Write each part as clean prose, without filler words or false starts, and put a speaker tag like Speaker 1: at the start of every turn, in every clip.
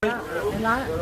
Speaker 1: 来，哎。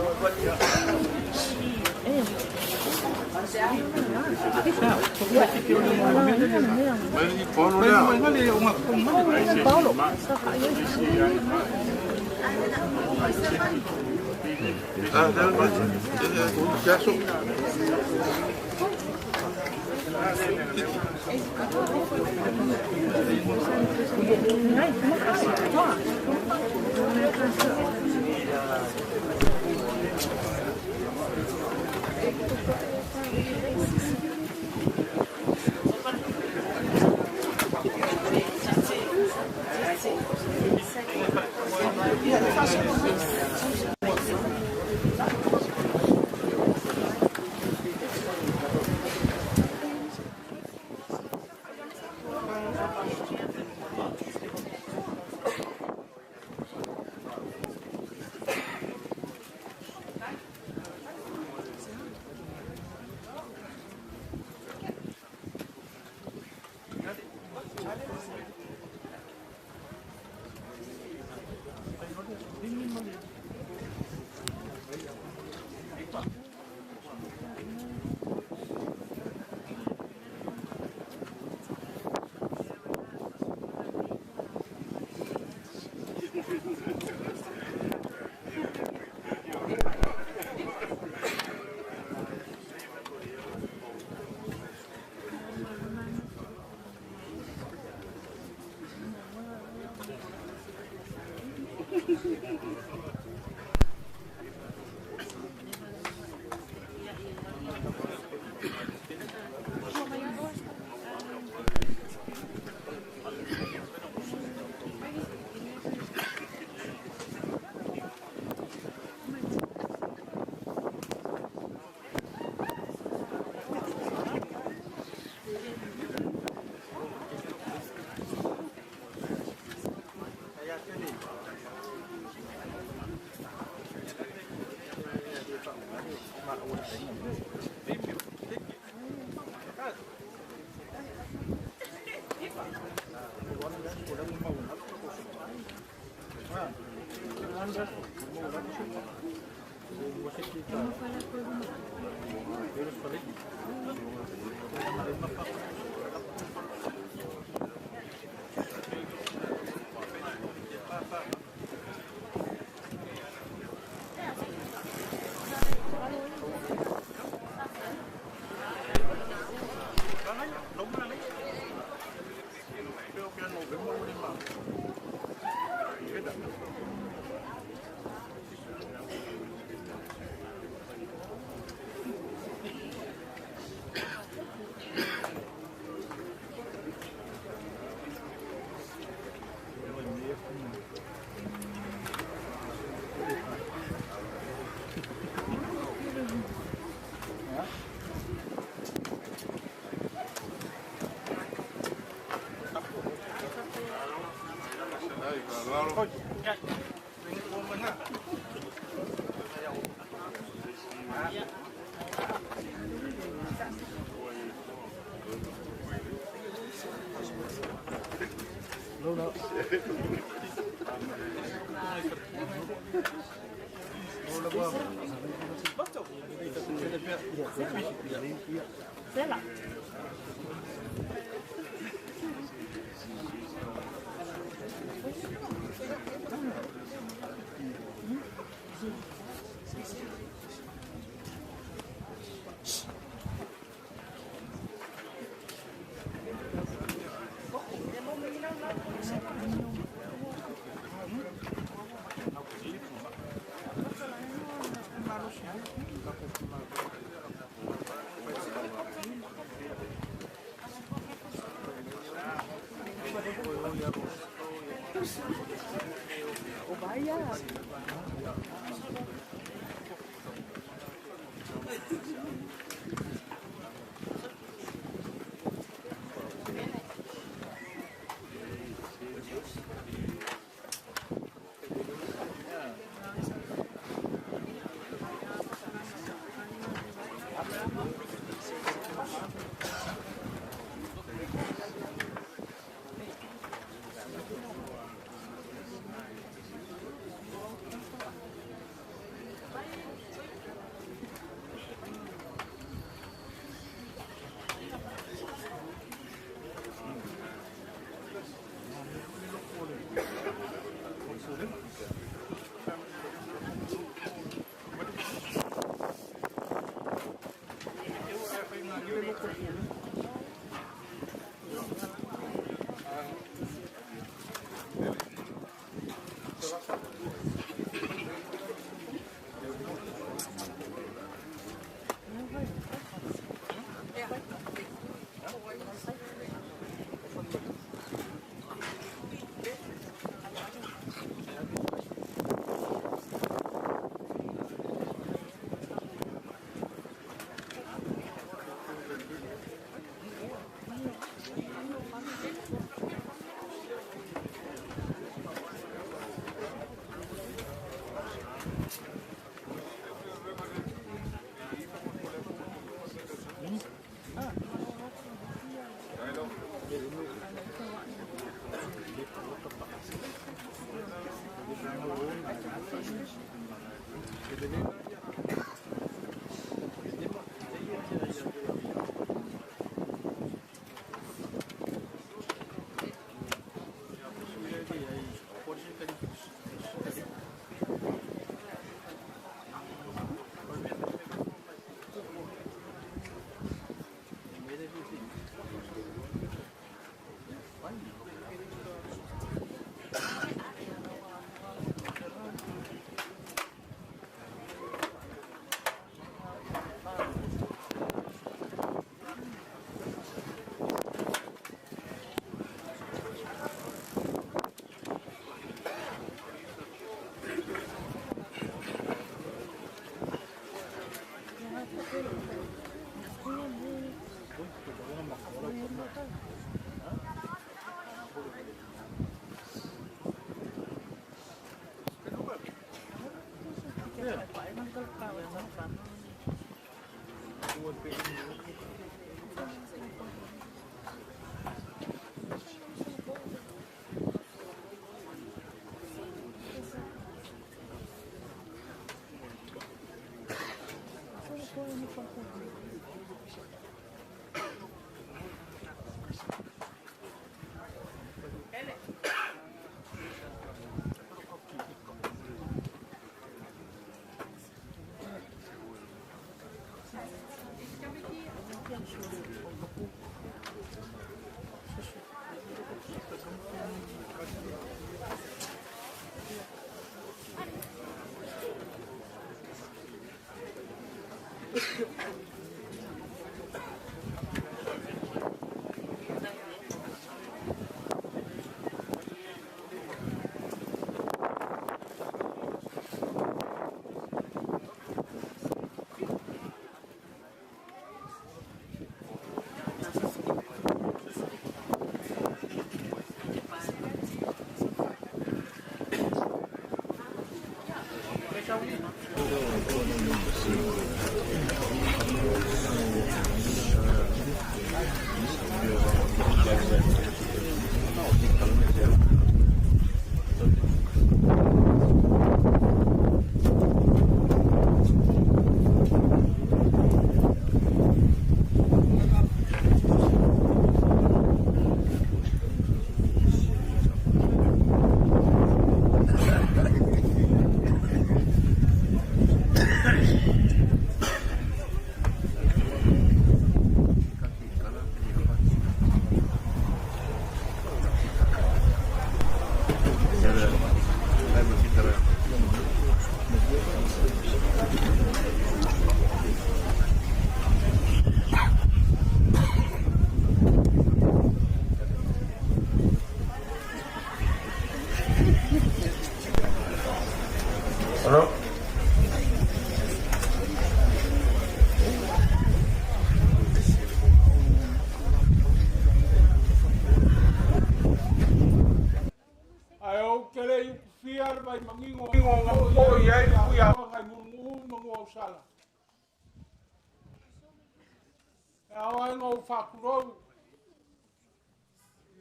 Speaker 1: Whakurou,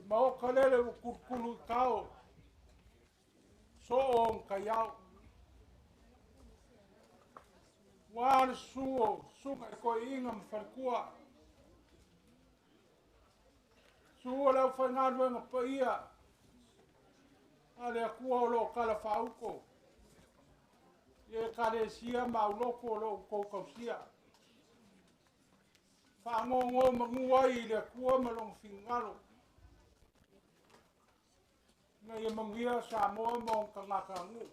Speaker 1: mau kalele o kurkulu tau, so on kayau. Wan suo, sunga ko ingam farkua. Suo lau whangadwe nga paia, ale akua o lo kala whauko. Ie kare sia mauloko o lo koukausia. whaangongo mangua i le kua malong fingalo. Ngai mangia Samoa mong kangakangu.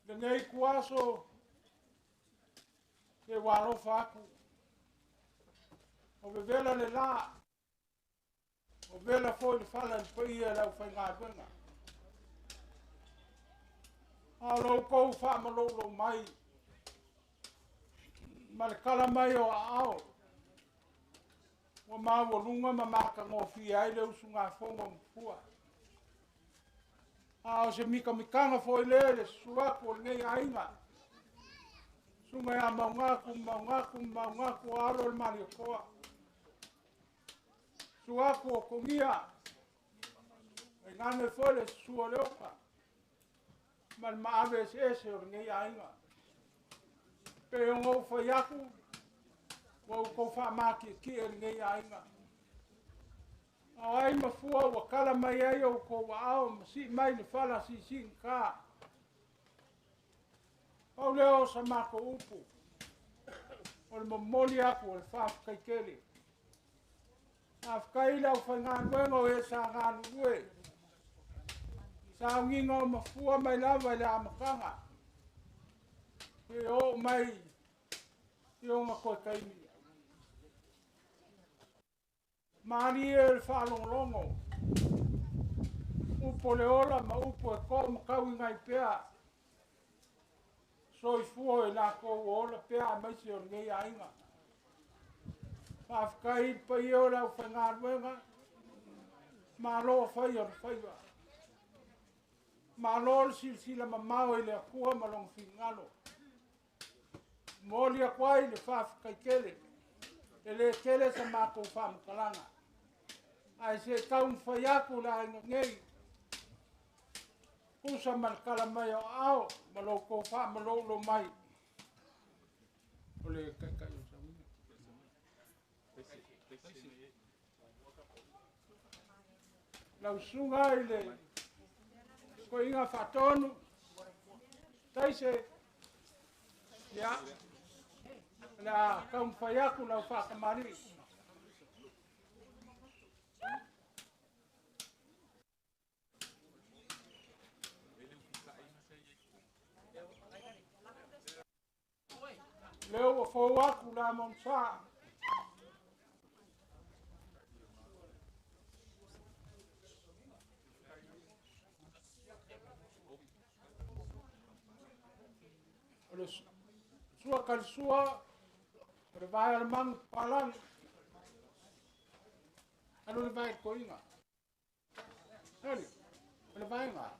Speaker 1: Le ngai kuaso ke walo whaku. O vela le la. O vela foi le fala le paia lau whainga venga. Alo kou wha malolo mai. Ma le kala mai o ao. Wa mawa lunga ma maka ngofi ai le usunga fonga mpua. O se mika mikanga foi le suaku o ngei ainga. Sunga ya maungaku alo le mari o koa. Suaku o kongia. E ngane foi le sua leoka. Ma le maave ese o ngei ainga. Pe o ngau whaiaku. Wa uko wha maki ki e ngei ainga. O ai mafua wa kala mai ai o ko wa ao si mai le fala si ka. O leo sa mako upu. O le momoli aku o le whafkai kele. Whafkai lau whainganuengo e sa ngānu ue. Sa nginga o mafua mai lava i le amakanga. E o mai i o ngako kaimi. Mani e le whalongolongo. Upo le ola ma upo e ko makau ngai pea. Soi fuo e la ko ola pea mai se o ngei ainga. Whafkai pa i o lau whainganuenga. Ma loa whai o whaiwa. Ma loa sila mamao i le akua malong fingalo. Moli a kwai le whafkai kele. E le kele sa mako whamkalanga. Ai se taun whaiaku la inga ngei. Kusa man kala mai o ao. Maloko wha malolo mai. Ole kai o samina. Lau sunga i le. Ko inga whatonu. Taise. Ya. La kaun whaiaku lau whakamari. Leo o fo aku la monsa. Ole sua kal sua. Ole vai al mang palang. Ano le vai ko inga. Hali. Ole vai nga.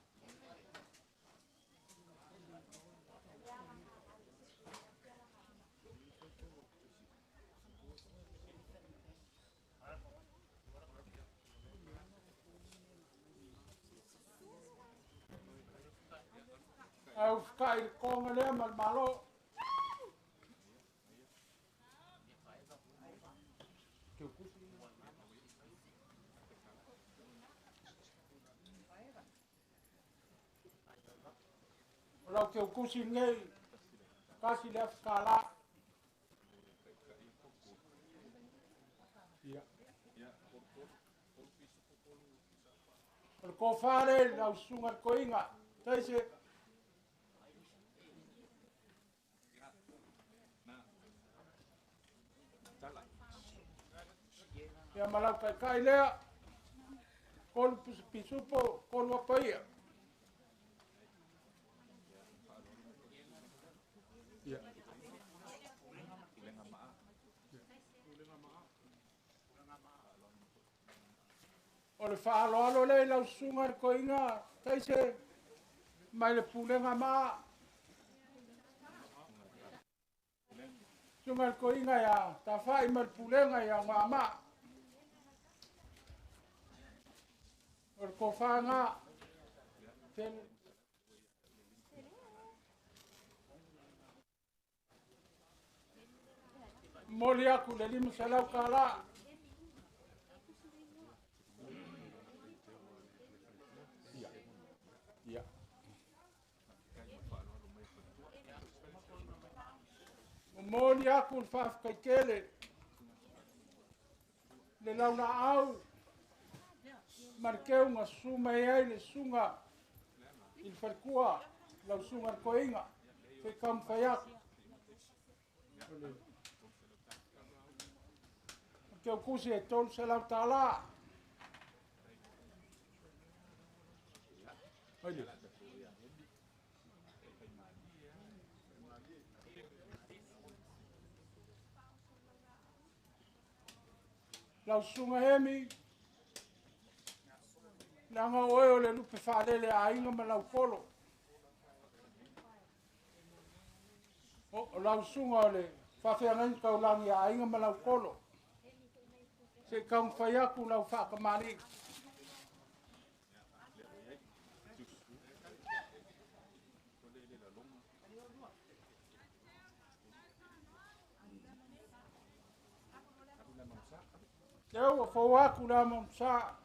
Speaker 1: Au kai konga le mal malo. Lau ke kusi ngei. Kasi le skala. Ya. Ko fare lau sunga ko inga. Taise ya malau kai lea. Kolu pisupo, kolu apaia. Ya. O le whaaloalo le lau sunga ko inga. Taise mai le pulenga maa. Sunga ko inga ya. Ta whai mai pulenga ya ngā maa. O ko whanga. Moli aku le lima salau kala. Ya. moni aku le whawhakaikele. Le launa au. Markeu ngā suma e ai le sunga. Il whalkua. Lau sunga koinga. Te kam whaiaku. Markeu kusi e tolu se lau tāla. Haide. Lau sunga hemi. Nanga oe o le lupe whaalele a inga ma lau kolo. O lau sunga o le whawhiangai kaulangi a inga ma lau kolo. Se kaung whaiaku lau whakamari. Teo o whauaku la mamsa.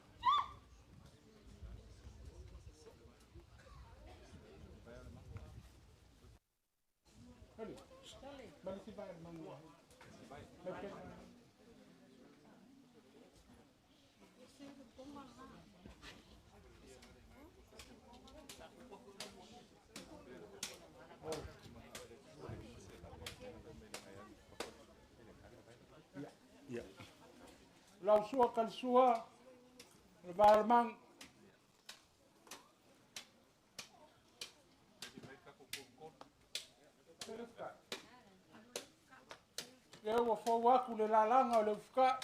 Speaker 1: Malisi vai mangua. Lau sua kal sua. Levarmang. Eu vou falar com ele lá lá, olha, ficar.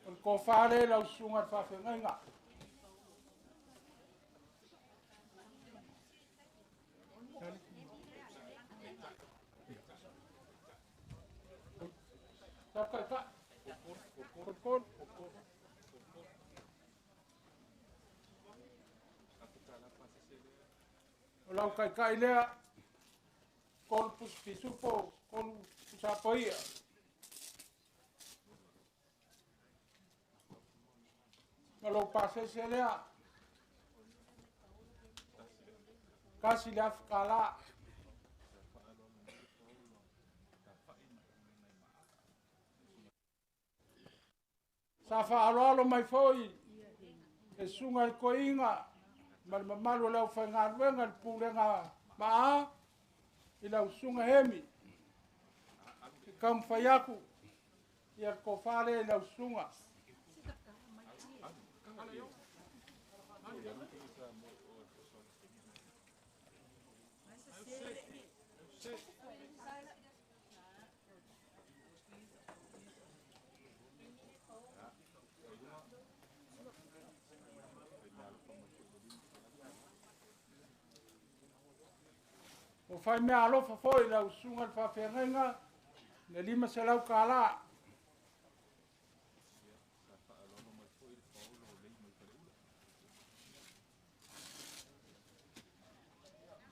Speaker 1: O cofare lá o som a fazer nada. Tá, tá, tá. Lau kai lea, corpus pisupo, con sapoia. Lau pase se lea, kasi le afkala. Sa whaaloalo mai foi, e sunga il koinga, malu lau whaingaruenga, il pūrenga maa, i lau sunga hemi, i kam whaiaku, i ar kofare i lau sunga. O fai mea alofa foi lau sunga le whawhiangenga, le lima se lau kāla.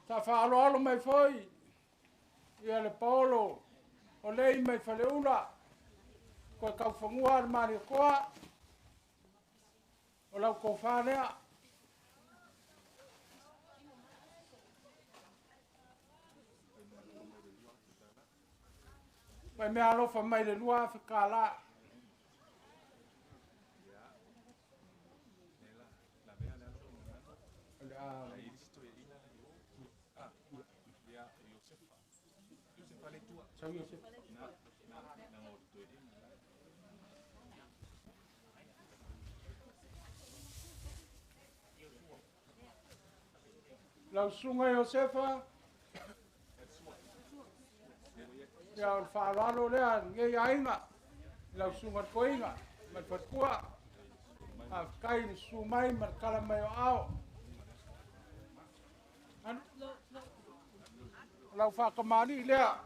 Speaker 1: Ta whaaloalo mai foi, ia le paolo, o lei mai whaleula, koe kau whangua ar mari koa, o lau ko whanea. Pai mea alofa mai le lua whikala. Lau sunga Iosefa. Ya o whaaralo lea ngei ainga. Lau sunga koinga. Mai whatkua. A kai ni sumai mar kala mai o ao. Lau whakamari lea.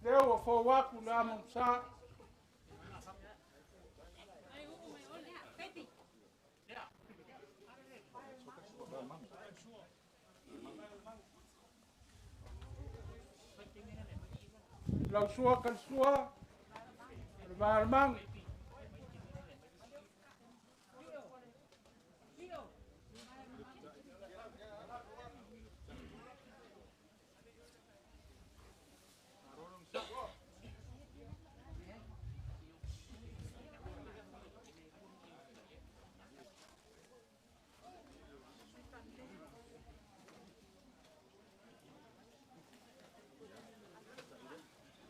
Speaker 1: Leo o fo waku la mamsa. lau sua kalsua, le malamang.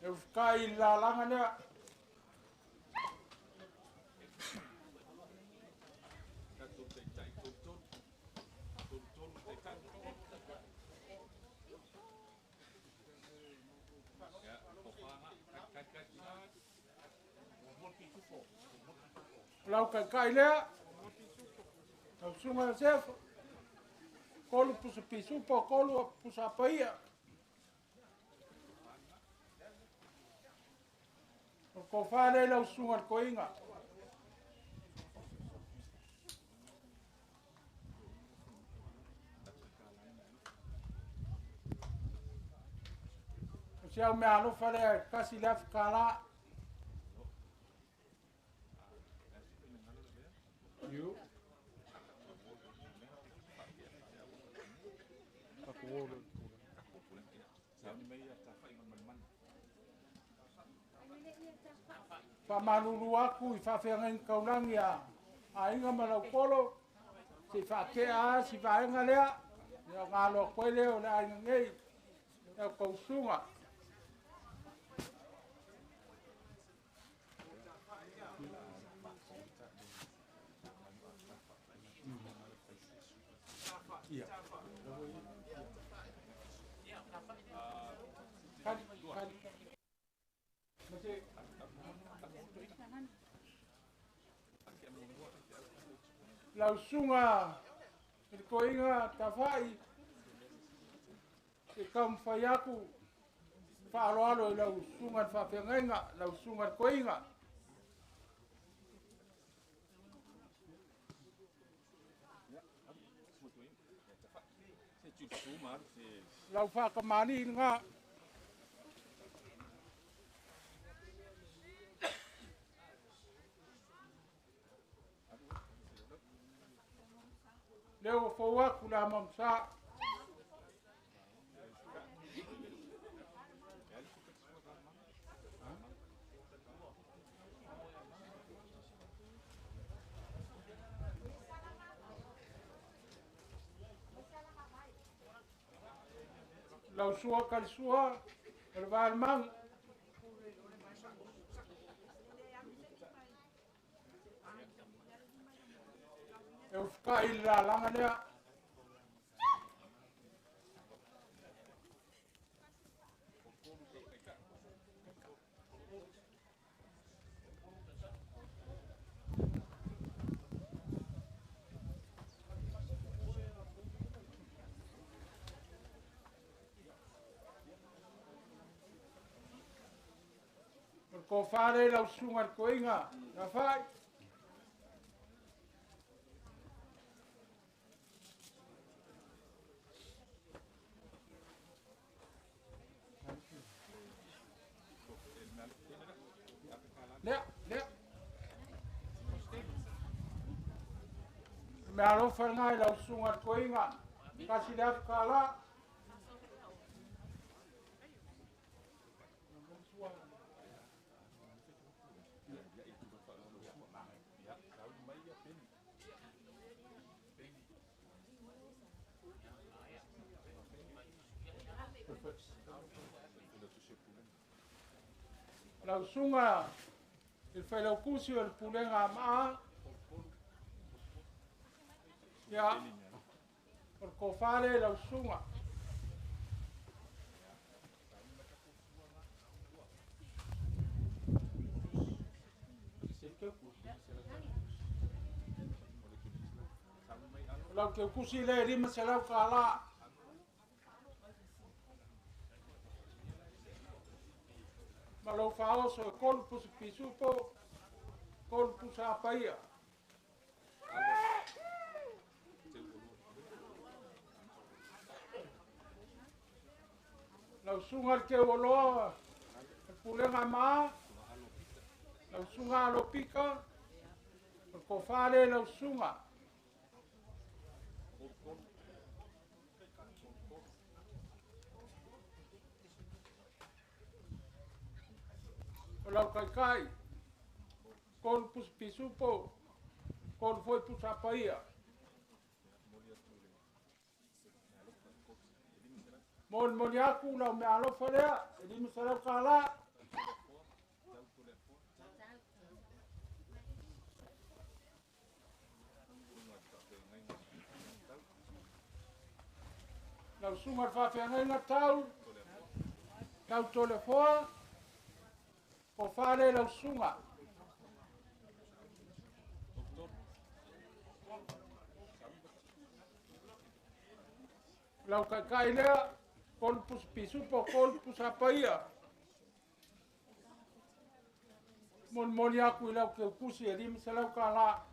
Speaker 1: E kai la langa nea. Lau kai lea. Lau sunga sef. Kolu pusa pisupo, kolu pusa paia. Ko whare lau sunga koinga. Siau me alo whare kasi lef kala. You. Whamanuru aku I whawhiangen kaulangi a inga malau polo, si whakea, si whaenga lea, ia ngalo koe leo le ainga ngei, ia kousunga. Lau sunga, il koinga tawhai, I kam whai aku, whaaloalo I lau sunga whawhiangenga, lau sunga koinga. Lau whakamani ngā. Leo fau aku la mamsa. Lau sua kal sua, el valmang. Eu ficar illa langa lea. Ko whare lau sunga koinga, na whai. Lea, lea. Me alo whangai lau sunga koinga, kasi lea kala. Lau sunga, il whailau kusi o il pulenga maa. Ia, or ko whare lau sunga. Lau ke kusi le rima se lau ka la. Malau whao so kolu pusi pisupo, kolu pusi apaia. Lau sunga ke oloa, pulenga ma, lau sunga alo pika, ko fale lau sunga. Lau kai kai, kon pus pisupo, kon foi pus apaia. Mon moniaku lau me alofa lea, e lima sarau kala. Lau sunga whawhiangainga tau tole foa, ko whare lau sunga. Lau kai lea, kon pus pisupo, kon pus apaia. Mon moniaku lau ke kusi, e lima sarau kala.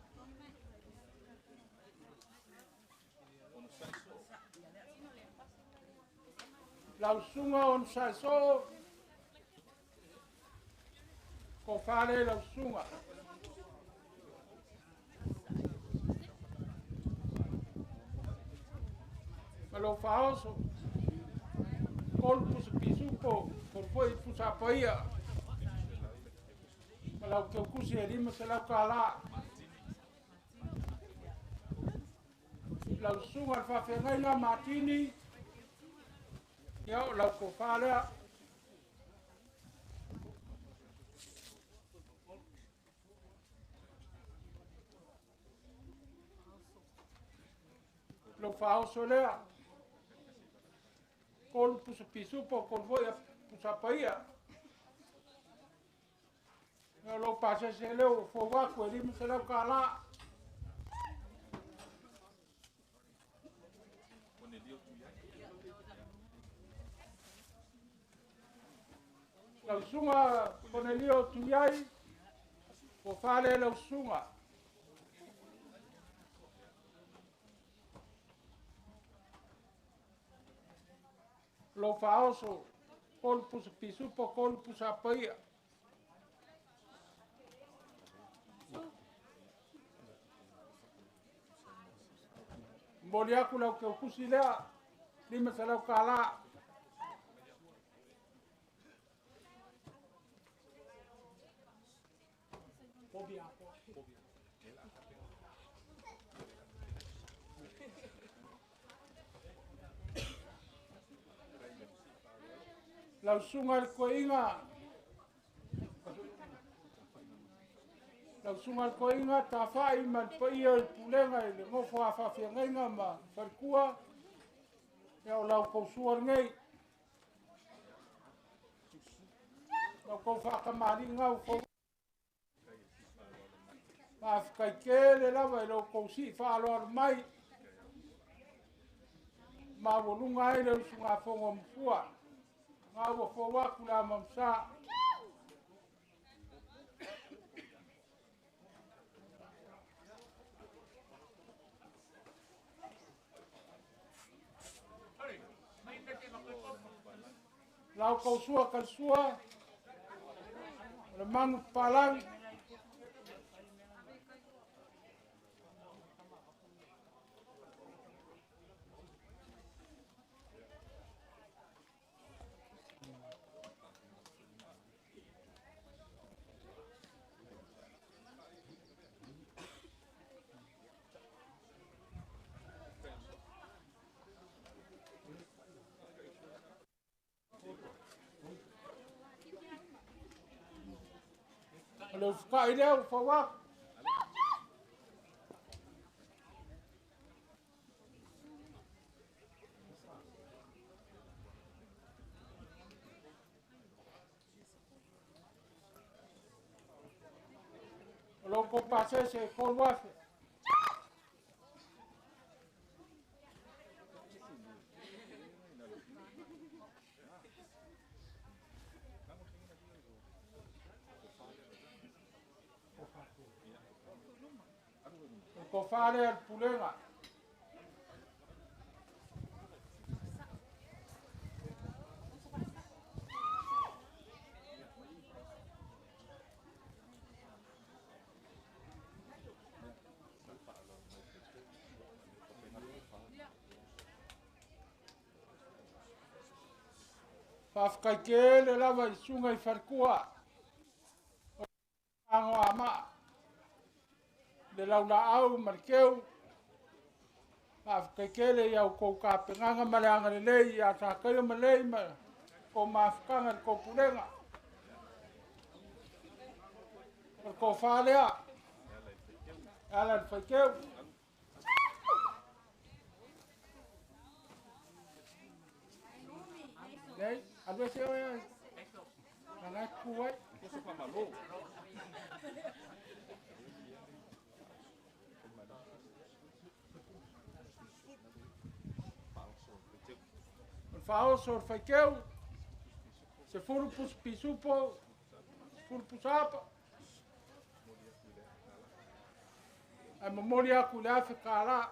Speaker 1: Lau sunga on saso, ko whare lau sunga. Malo whaoso, kon pus pisupo, kon foi pus apaia. Malau ke kusi e lima sarau kala. Lau sunga whawhiangainga matini, Iau lau ko whalea. Lau whaoso lea. Kon pusa pisupo, kon voia pusa paia. Iau lau pasa se leo, fo waku e lima se lau ka la. Lau sunga Cornelio Tuyai, ko whale lau sunga. Lau whaoso, kon pusa pisupo, kon pusa paia. Mboli aku lau ke ukusi lea, lima se lau ka la. Lau sunga ko inga. Lau sunga ko inga ta fai man pa ia pulenga le mo fa fa fianga ma farkua. Iau lau ko suar ngai. Lau ko fa kamari ngau ko. Ma kai kele lava lau ko si fa lo mai. Ma volunga ai lau sunga fongo mfua. Ngau fo waku la mamsa. Lau kau sua kalsua. Lemang palang. Kalau suka dia fawak. Kalau kau pasal se kolwas. Kau fare al pulenga. Whawhakaike le lawa I sunga I wharkua. Ango ama. Le laula au marikeu. Whawhakaike le iau kou ka penganga maleanga le lei. A tākaya ma lei ma. Ko mawhakanga le kou purenga. Ko whalea. Ala le whaikeu. Nei, alwe se oia. Nanga kuwai.
Speaker 2: Koso pa malo.
Speaker 1: Whao so whaikeu. Se furu pus pisupo. Furu pusapa. Ai mamori aku le afe kāra.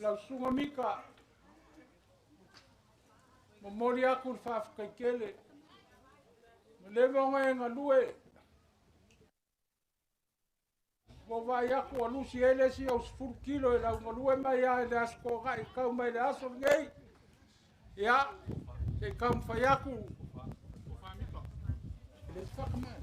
Speaker 1: Lau sunga mika. Mamori aku le whawhakaikele. Malewa ngai ngā lue. Ko vai aku alusi ele si au 10 kilo e lau ngā lue mai a ele asko gai kau mai le aso ngei. Ia, e kau mwhai aku. Ele whakamai.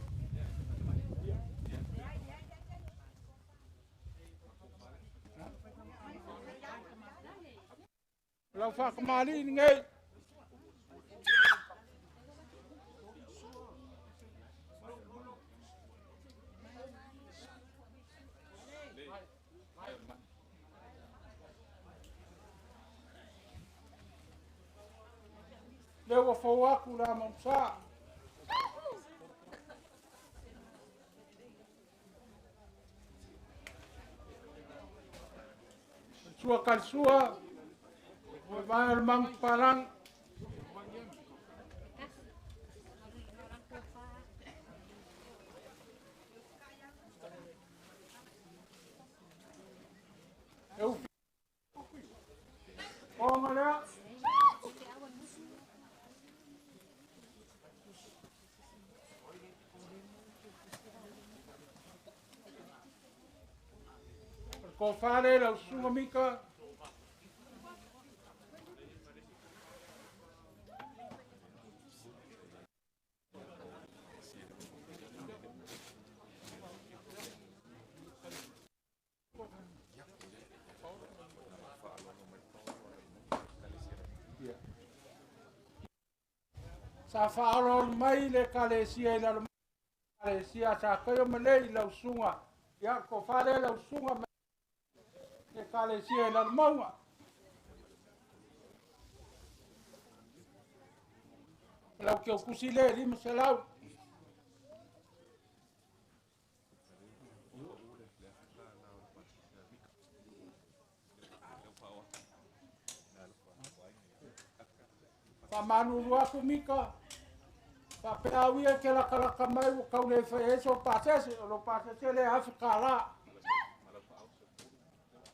Speaker 1: Lau whakamari ngei. Lewa whau aku la mamsa. Sua kalsua. Vai al mang parang. Eu. Olha. Ko fare la sunga mika. Sa whaaro mai le kalesia I la kalesia sa kayo malei lau sunga. Ia ko whare lau sunga le kalesia I la maunga. Lau ke o kusi le lima se lau. Whamanuru aku mika. Whapeawia ke la kalaka mai o kau le whaeso pasese. O lo pasese le hafi kala.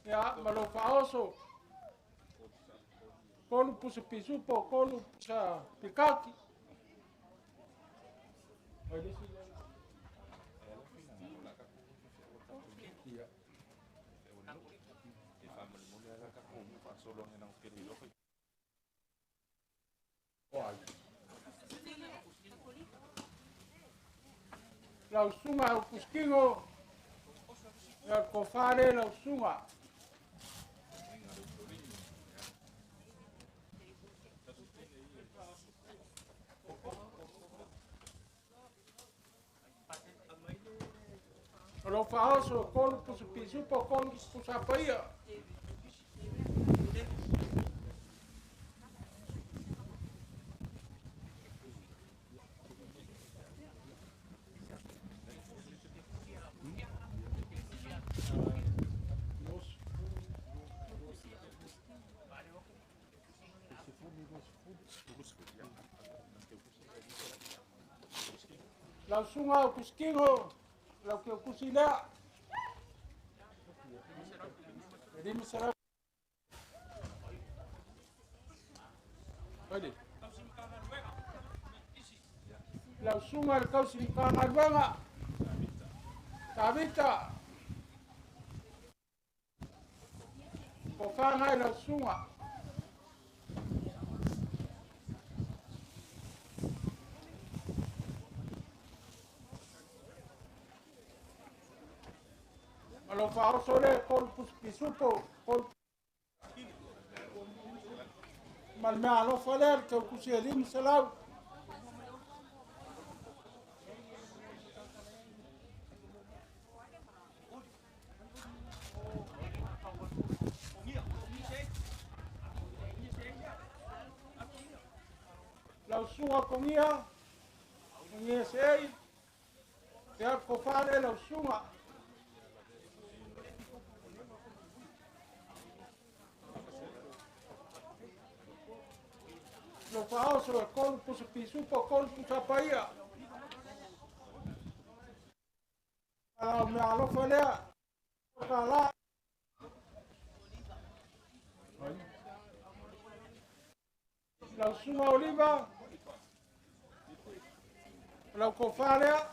Speaker 1: Ia, malo whaoso. Kolu pusa pisupo, kolu pusa pikaki. Lau sunga o kuskingo. Ia ko whare lau sunga. Lo whaoso, kolu pusa pisupo, kolu pusa paia. lau sunga o kuskingo, lau ke o kusilea. Rima sara. Oi. Lau sunga le kau simkanga luenga. Tavita. Ko whangai lau sunga. Malo whao sore kol pisupo. Mal mea alo whaler te o kusi e rim salau. Lau sunga kongia. Kongia sei. Te a kofare lau sunga. Lo whao sore kol pisupo kol pusapaia. Alo mea alo whalea. Kala. Lau sunga oliva. Lau kofarea.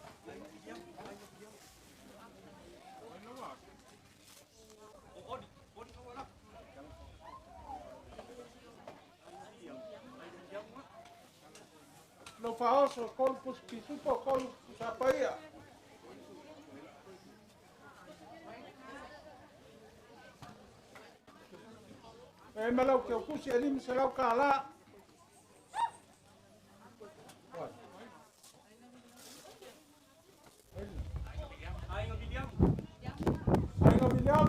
Speaker 1: Lau faoso kolpus pisupo kolpus apaia. E malau ke o kusi alim se lau kala. Aingo William.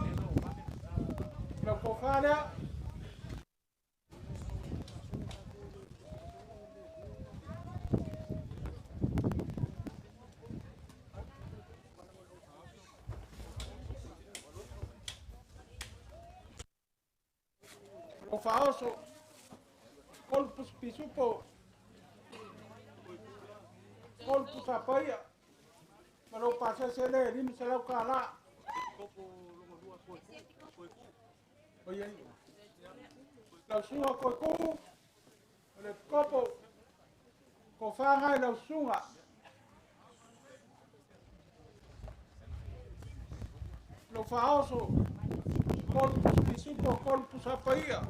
Speaker 1: Lau kofarea. O faoso kolpus pisupo kolpus apaia. Malau pasa sele alim se lau kala. Oye, lau sunga koe kumu, le kopo, ko whangai lau sunga. Lau whaoso, kolpus pisupo, kolpus apaia.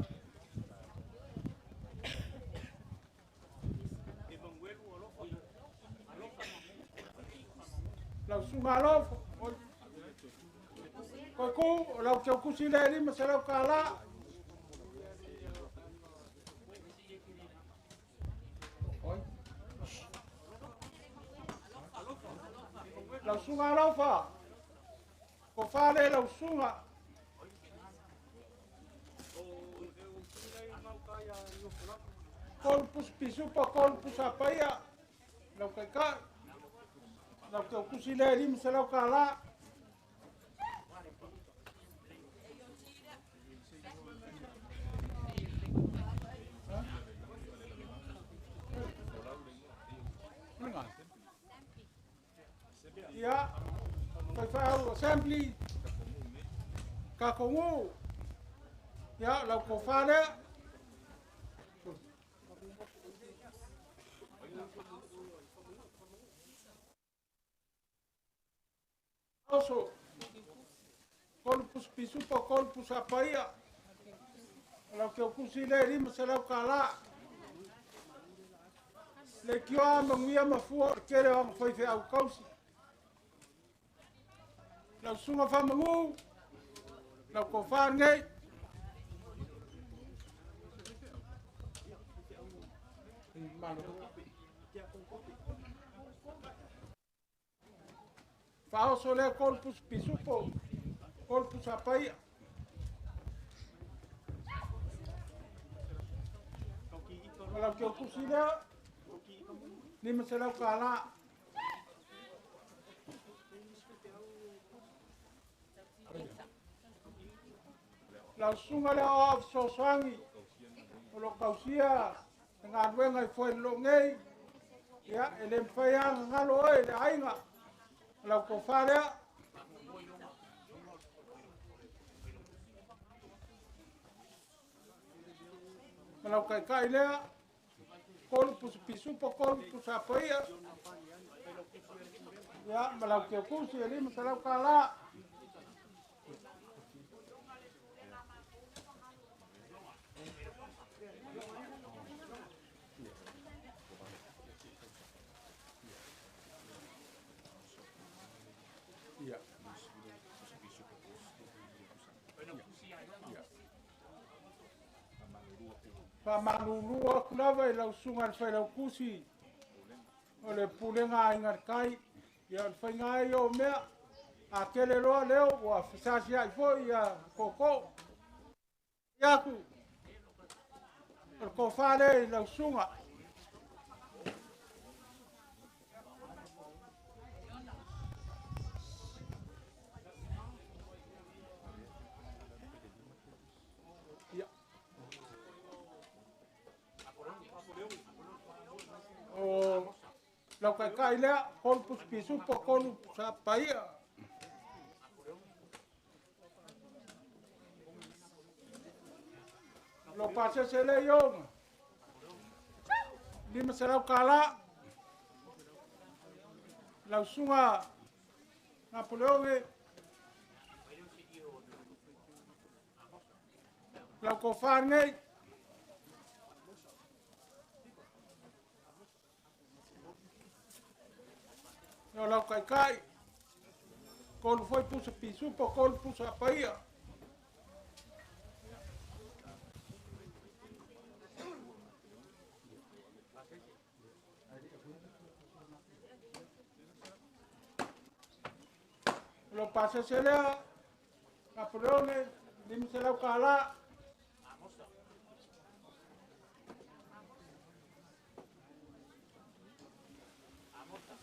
Speaker 1: Lau sunga alofo, koe kumu, lau kia kusile lima se lau kala. Lau sunga alofa, ko whale lau sunga. Kolpus pisupa, kolpus apaia, lau kaikai. Lau kia kusile lima se lau kala. Ya, kai whao assembly, ka kongu, ya, lau ko whare. Oso, kolpus pisupo, kolpus apaia, lau kia kusile rima se lau kala. Le kioa mangia mafua, kere wang whaife au kausi. Lau sunga whamangu, lau ko whanei. Whaoso le kolpus pisupo, kolpus apaia. Lau kia kusi lea, nima se lau kala. Lau sunga le o so swangi, o lo kausia, ngā ruenga I fwoi lo ngei, Ya, ele faya ngalo e le ainga. La ko fare. Kalau kai le kol pus pisu po kol pus apa ya. Ya, malau ke ku si ele masalau kala. Ya. Pamalulua kulava i lau sunga fai lau kusi. O le pulenga ingar kai. Ia le fai ngai o mea. A kele loa leo ua fisasi ai fo ia koko. Iaku. O ko fale i lau sunga. Ia. O lau kai lea kolpus pisu po kolu sa paia. Lo pase se le yong. Lima serau kala. Lau sunga Napoleone. Lau ko farnei. Yo lau kai. Kol foi pusa pisu po kol pusa paia. Lo pase se le Napoleone. Lima serau kala.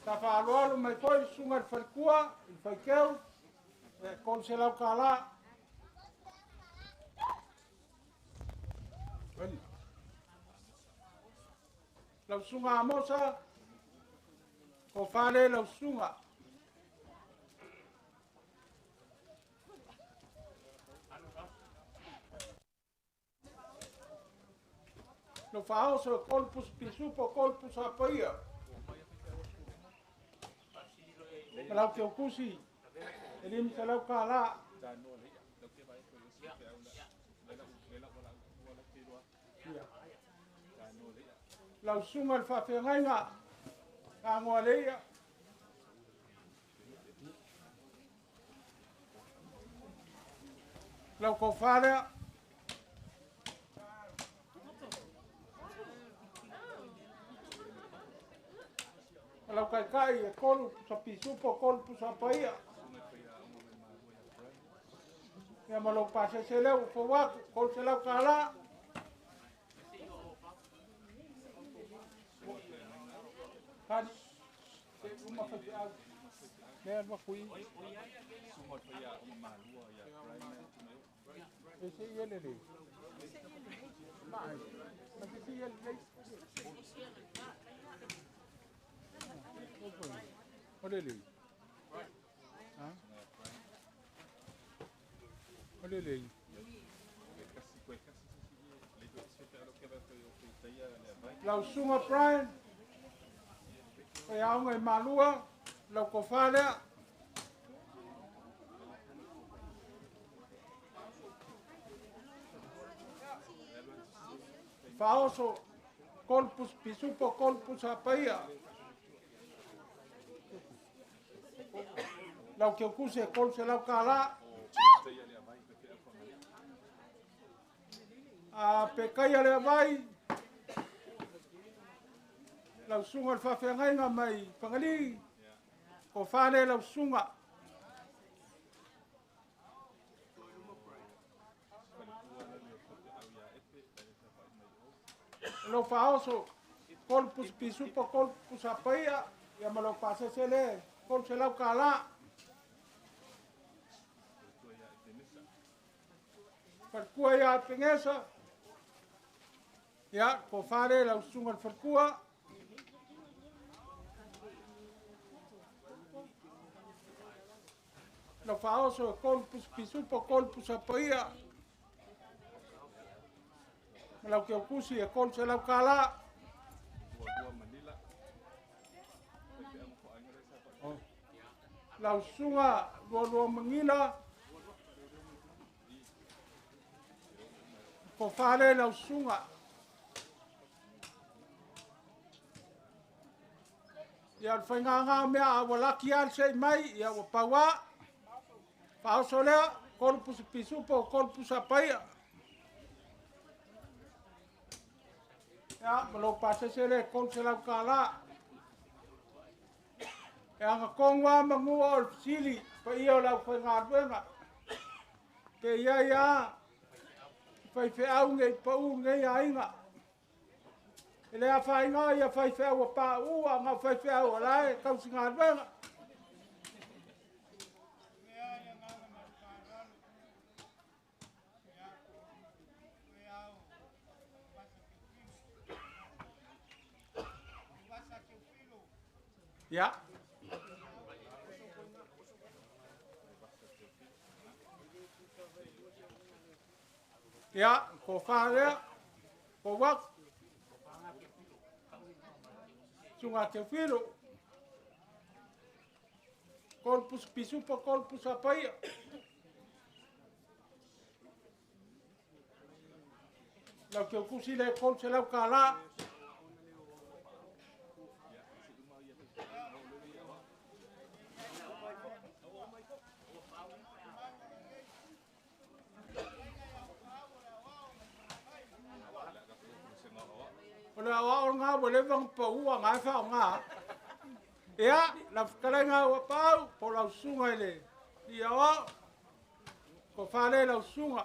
Speaker 1: Tafa alo mai foi sunga falkua, il faikeu, kon se lau kala. Lau sunga amosa, ko fale lau sunga. Lo fao so kolpus pisupo kolpus apaia. Lau ke okusi, elim se lau kala. Lau sunga al whawhengainga, ka ngoa leia. Lau ko wharea. Lau kai e kolu sa pisupo kolu sa paia. Ia malo pase se leu fo waku, kolu se lau kala. Kan se uma fati au. Mea ma kui. Ese yele le. Mai. Mas ese yele le. Olha ali. Olha ali. Lau sunga Brian. Foi a unga i malua. Lau kofalea. Faoso. Kolpus pisupo kolpus apaia. Lau ke kuse kol se lau kala. A pekai ale vai. Lau sunga al whawhengainga mai pangali. Ko whane lau sunga. Lau whaoso kolpus pisupo kolpus apaia. Ia malau pase se le kol se lau kala. Farkua ia pengesa. Ya, ko fare lau sunga farkua. lo faoso kolpus pisupo kolpus apaia lau ke kusi e kol se lau kala lau sunga lo mangila ko fale lau sunga ya fanga me a wala kial se mai ya pawa faoso le kolpus pisupo kolpus apaia ya malo pase se le kol se lau kala ya nga kongwa mangu ol sili pa iyo lau fanga wenga pe ya fai fe au ngai pa u ngai ainga ele a fai nga ya fai fe au pa u nga fai fe au la ka singa wenga ya ya ko fare ko wak sunga ke filo kolpus pisupo kolpus apaia lau ke kusi le kol se lau kala Ola wa nga bole bang pa u nga fa nga ya la kala nga wa pa po la sunga le dia wa ko fa le la sunga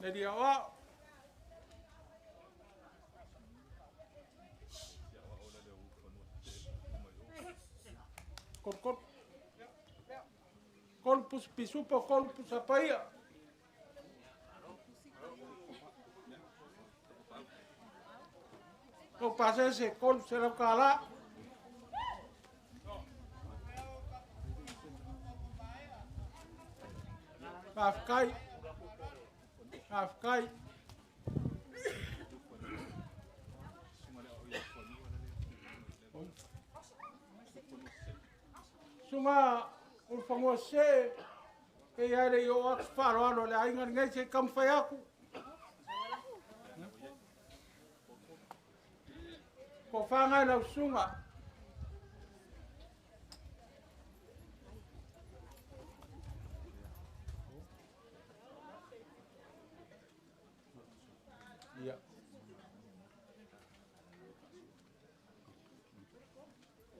Speaker 1: le dia wa kolpus pisupo kolpus apaia ko pase se kol se lo kala afkai sunga ul famose ke ya le yo ak faro lo le ainga ngai se kam fa aku ko fanga na sunga ya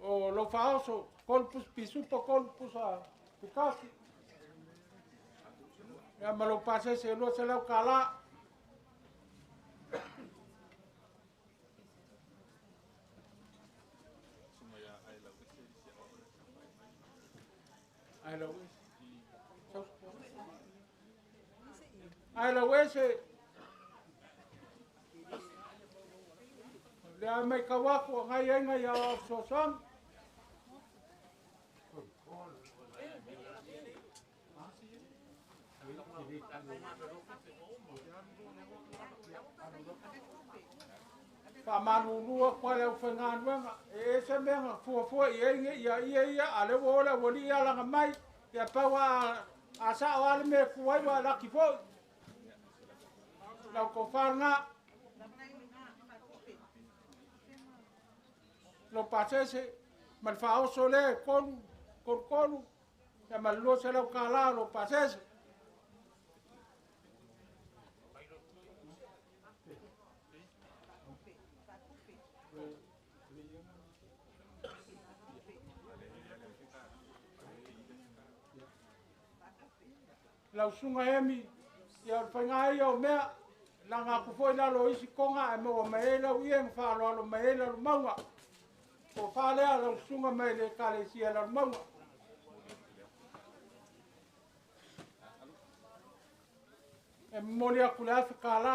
Speaker 1: o lo faoso kolpus pisupo kolpus a pikasi ya me lo pase se lo se la kala ai la wese le mai kawako ngai ngai ya sosan pa manu lua kwa le fengan wenga e se menga fu ia ale wola woli ala ngamai ya pa wa asa wal me kuai wa la kifo la ko fanga lo pasese mal fao sole con ya mal lo se lo kala lo pasese la sunga emi ya fanga yo me la nga ku foi la lo isi konga e mo me la uen fa lo me la manga ko fa le la sunga me le kale si la manga e mo le akula fa kala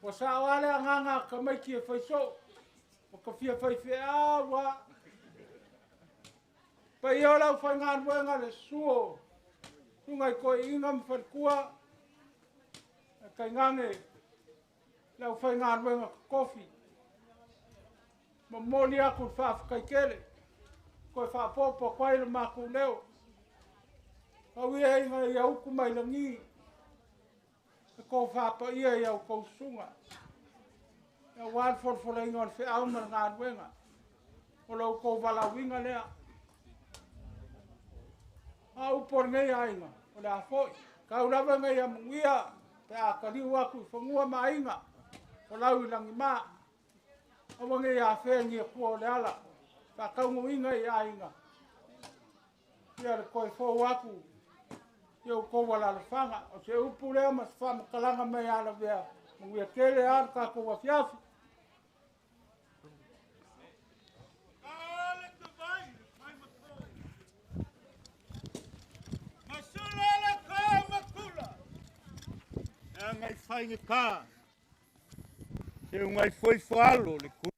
Speaker 1: ko sa wale nga ka mai ki fa so ka fia fai fia wa. Pa ia lau fai ngā ruenga le suo. Tungai koe inga mwharkua. Kai ngange. Lau fai ngā ruenga kofi. Ma moli aku whaafukai kele. Koe whaapopo koe le maku leo. Au ia inga i auku mai langi. Ko whaapa ia i au kousunga. Ia wān whorwhora inga o le whi au mara ngā ruenga. O lau kou wala winga lea. A upor ngai ainga, o le a foi. Ka ulawa ngai a mungia, pe a kariu aku i whangua mainga. O lau i langi maa. O wangai a whengi a kua o le ala. Ka kaungu inga i ainga. Ia le koe fōu aku. Ia u kou wala le whanga. O se upu lea mas whamakalanga mai ala vea. Mungia kele ala ka kou a fiafi.
Speaker 2: Ngai whainga kā. Se ngai foi whaalo le ku.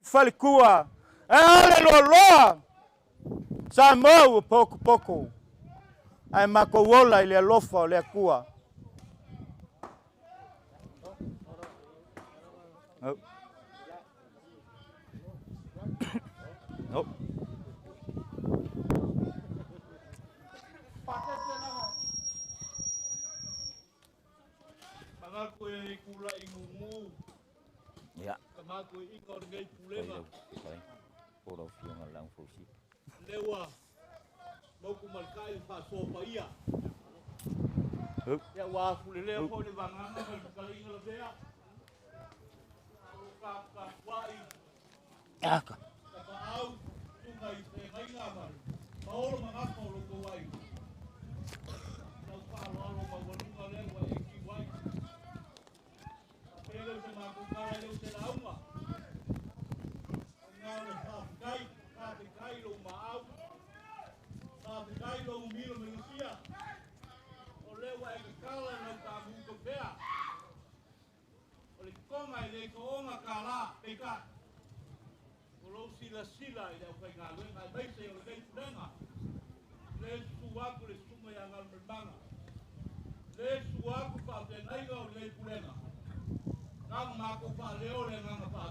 Speaker 2: Falikua. Ale loa. Sa mau pouco pouco. Ai mako wola ile lofa le kua. Oh. Oh. Bagal ko
Speaker 3: Mako inga o ngai pulenga.
Speaker 2: Ora fiona lang fosi.
Speaker 3: Lewa. Moku malkai pa so pa ia. Ya wa pulele ko le banganga ko kala inga le bea. Ka wai.
Speaker 2: Aka.
Speaker 3: Ka au tu ngai te ngai nga ma. Paolo ma ko lo ko wai. Ka pa lo lo ma ko lu le wa ki wai. Pero se ma ko kala le te la uma. Ngale pa kai lo ma au. Pa kai lo milo melusia. O le wa e kala no ka mu ko bea. O le konga le ko onga kala peka. Sila sila ida ko nga le nga bai se o le tanga le suaku le suma ya ngal berbanga le suaku pa te nai o le pulenga nang ma ko pa le o le nga pa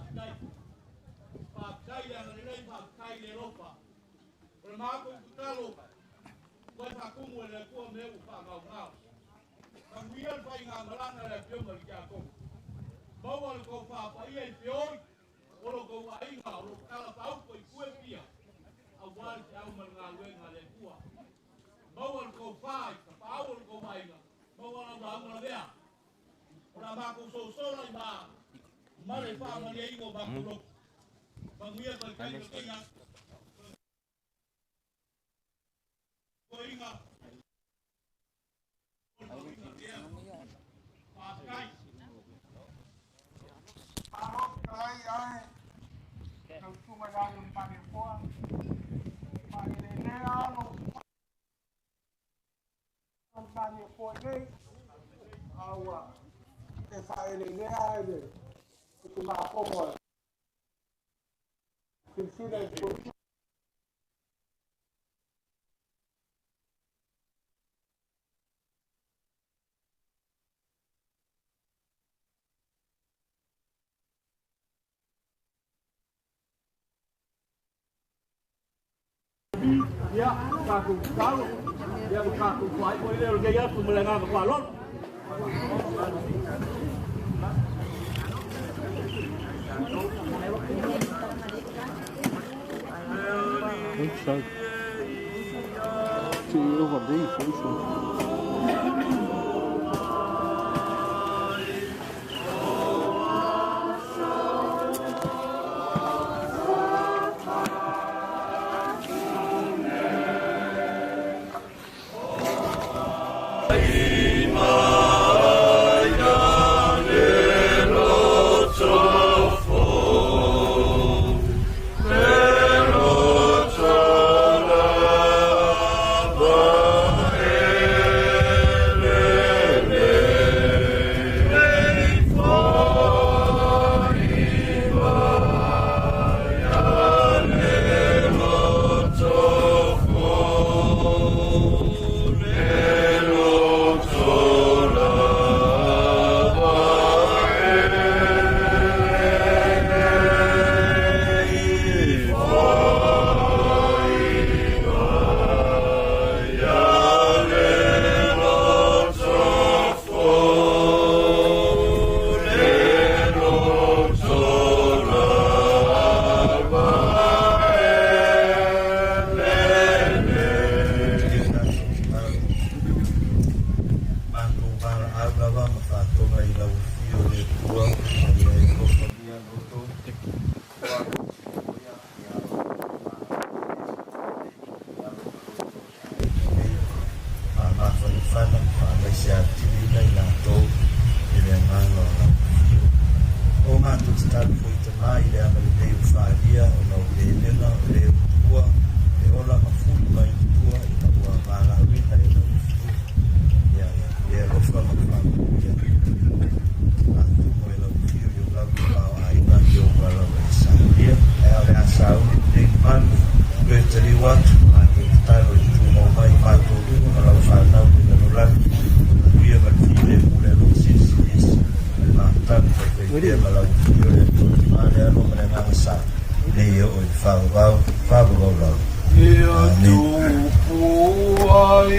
Speaker 3: kai ya le pa kai le ropa o le ma ko talo ko pa ku mo le ko me u pa nga nga ka wia pa nga malanga le pio mo ya ko mo ko pa pa ia pio olo ko ainga olo kala pau ko ikue pia awal au malngalwe ngale tua bawal ko fai ka pau ko ainga bawal ba ngala bea ora ba ko so so lai ba mare fa mare ingo ba ko ba nguia ko kai ko kinga ko inga
Speaker 1: Ai Nau tunga rāu mpane poa. Pane ne alo. Mpane poa nei. Aua. Te whaere ne aere. Te mā pongoa. Kinsina e kua.
Speaker 3: Ya, kaku kau. Ya kaku kuai boleh le gaya tu melenga ke palon.
Speaker 4: Sai. Sim, eu rodei, foi isso. Amen.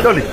Speaker 2: Tony.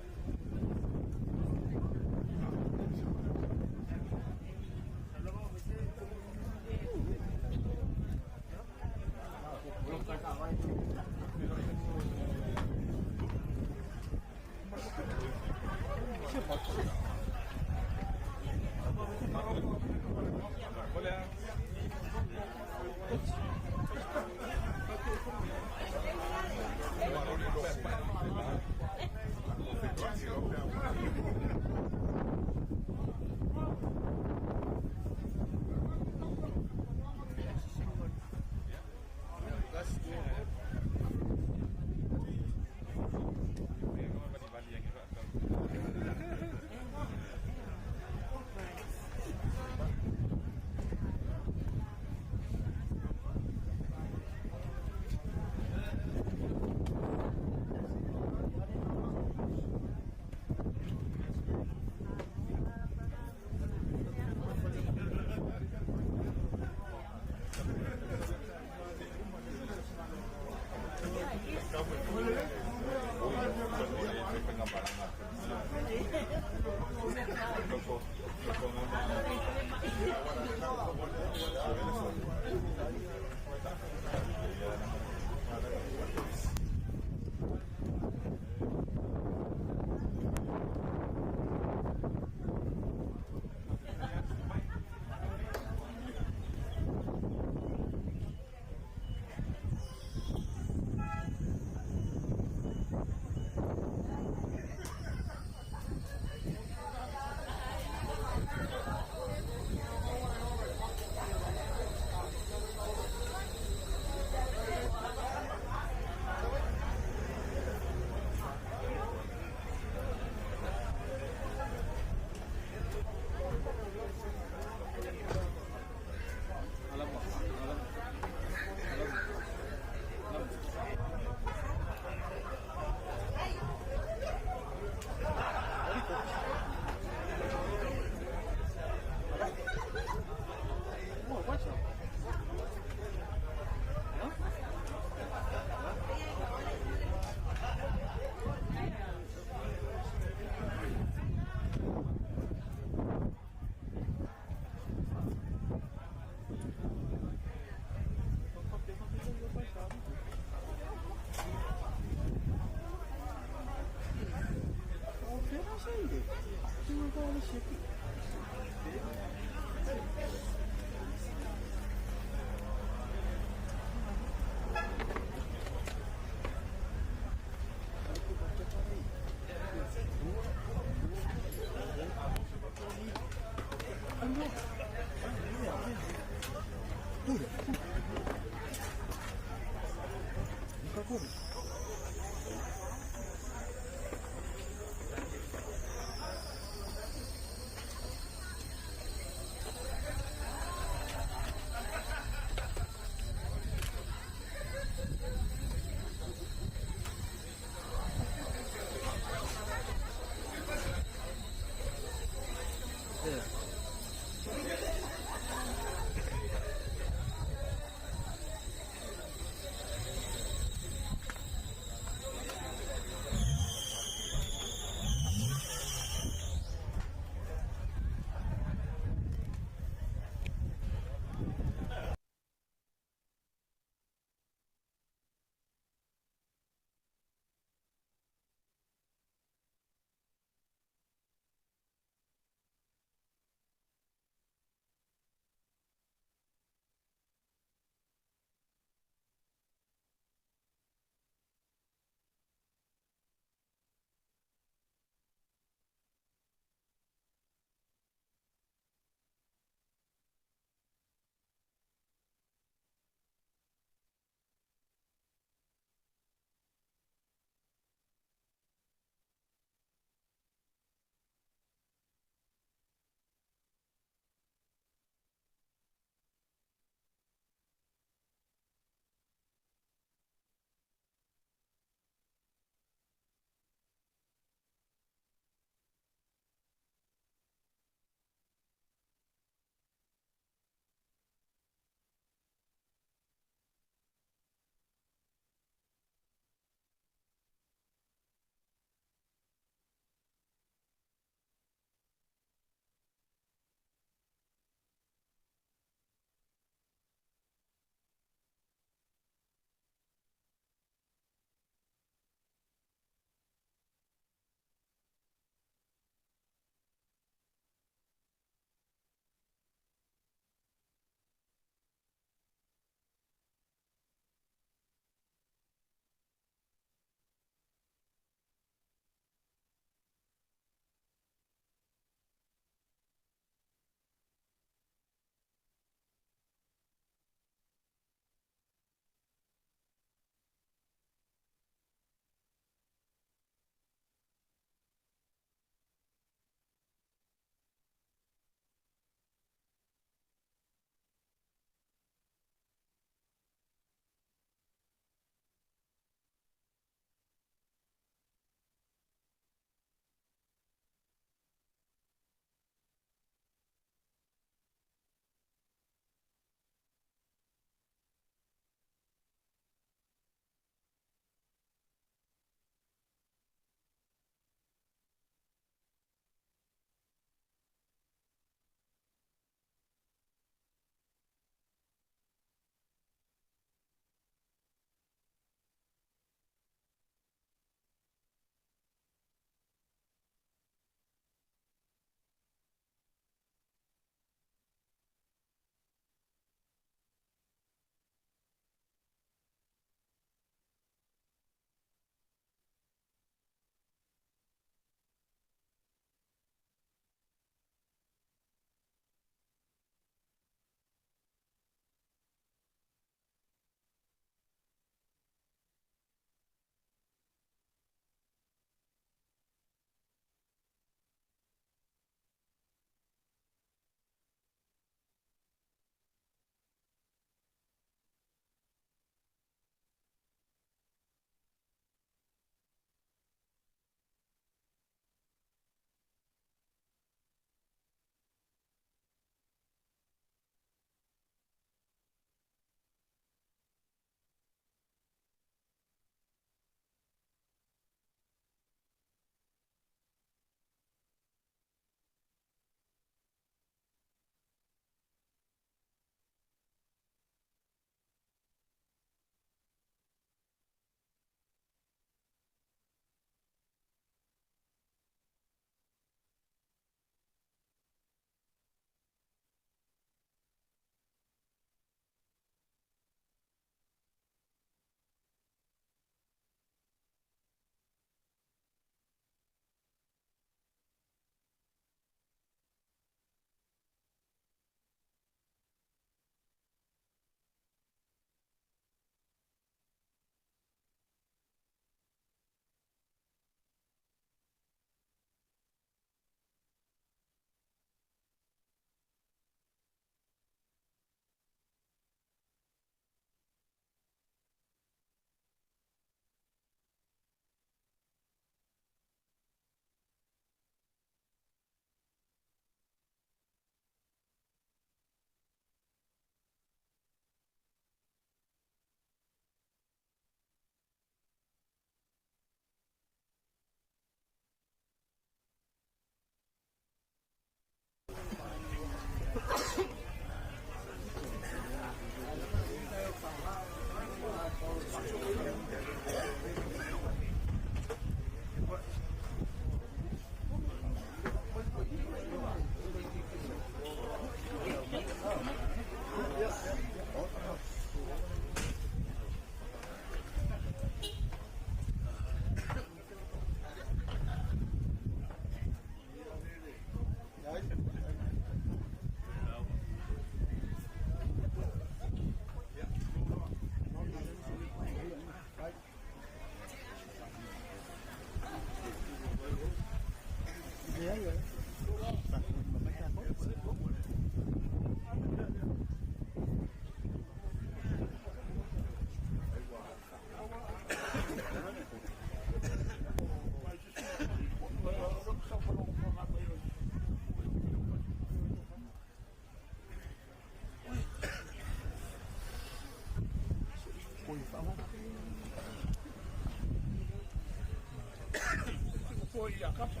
Speaker 3: ia kapa.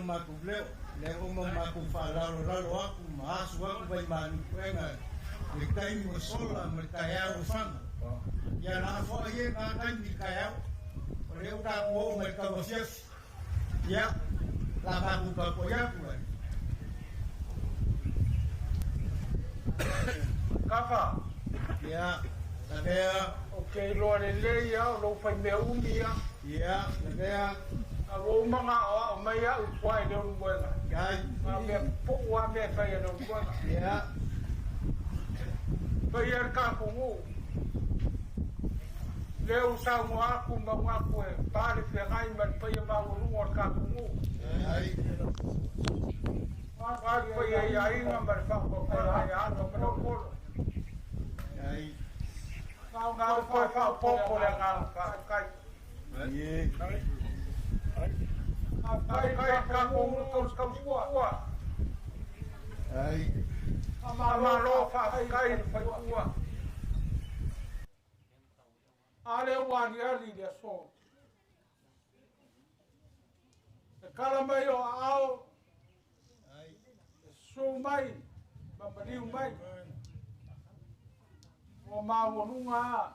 Speaker 2: Makubleo, leo makufalalo lalo aku masu aku vai manu kuenga mikai mosola mikaya ufanga ya na fo ye na kai mikaya ore uta ko merkavosias ya la maku ka poyaku
Speaker 1: Kaka.
Speaker 2: ya la
Speaker 1: okay lo le ya lo fai me umia
Speaker 2: ya la
Speaker 1: Aro mga o maya ukwai de unwela.
Speaker 2: Gai.
Speaker 1: Me po wa me fa ya no unwela.
Speaker 2: Ya.
Speaker 1: Pa ya ka kungu. Le usa mo aku ma aku e pare fe ngai man pa ya ma uru or ka kungu.
Speaker 2: Ai.
Speaker 1: Pa pa ya inga mar fa ko pa ya no no ko.
Speaker 2: Ai.
Speaker 1: Ngau fa po le ngau ka kai.
Speaker 2: Ye.
Speaker 1: Ai ka kungu ko ko.
Speaker 2: Ai.
Speaker 1: Amalo fa kai fa ko. Ale wani ali de so. E kala mai o ao.
Speaker 2: Ai.
Speaker 1: Su mai. Mambaliu mai. O mau nunga.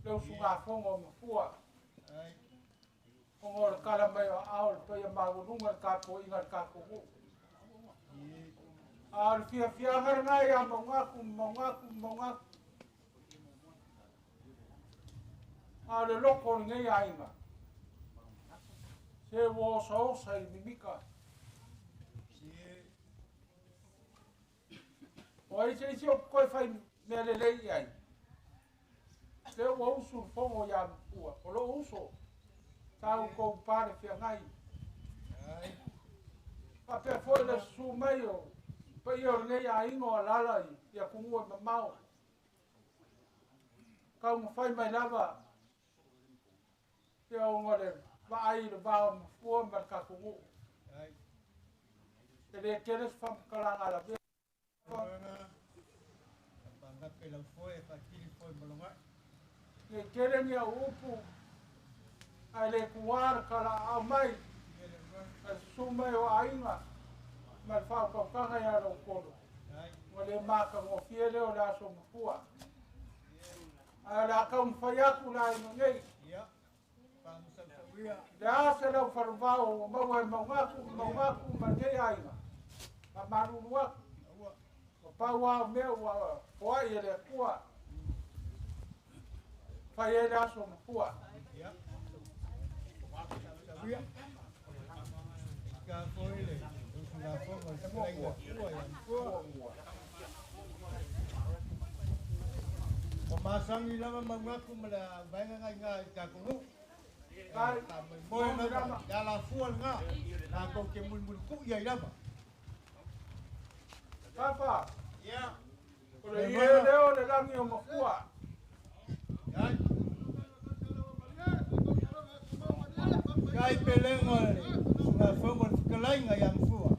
Speaker 1: Leu sunga fongo mfua.
Speaker 2: Ai.
Speaker 1: Fongo kala mai o ao pe mau nunga ka po inga ka ko. Al fia fia ngai ya monga. Ale loko ngai ainga. Se wo so sai mimika. Oi se o koi fai mele lei ai. Se wo usu fongo ya ua. O lo uso. Tau ko pare fia ngai.
Speaker 2: Ai.
Speaker 1: Pa pe foi le su meio. Pa io ngai ainga lala ia kungu mamau. Kau mo fai mai lava. Ia ngore va ai le va fo mar ka kungu.
Speaker 2: Ai.
Speaker 1: Ele queres fam kala ala be.
Speaker 2: Bangga ke la foi fakiri foi bolonga.
Speaker 1: Le quere ni upu. Ale kuar kala amai. Suma o ainga. Mal fa ko kanga ya ro ko.
Speaker 2: Ai.
Speaker 1: Ngole ma ka mo fiele o la so mfua. Ala ka mfaya kula ngai.
Speaker 2: Ya. Vamos a subir.
Speaker 1: Da se lo farvao mawaku mate ainga. Amaru wa. Pawa me wa wa ile kwa. Fa ye la so mfua.
Speaker 2: Ya. Subir. Ka foi le. La forma se play la foi. O masangi lama mangaku mala bainga ngai ka kunu.
Speaker 1: Kai
Speaker 2: Moi na ya la fual nga. Na ko ke mun ku ya lama.
Speaker 1: papa.
Speaker 2: Ya.
Speaker 1: Ole ye leo le langi o mfua.
Speaker 2: Ai. Kai pelengo na forma ke lainga ya mfua.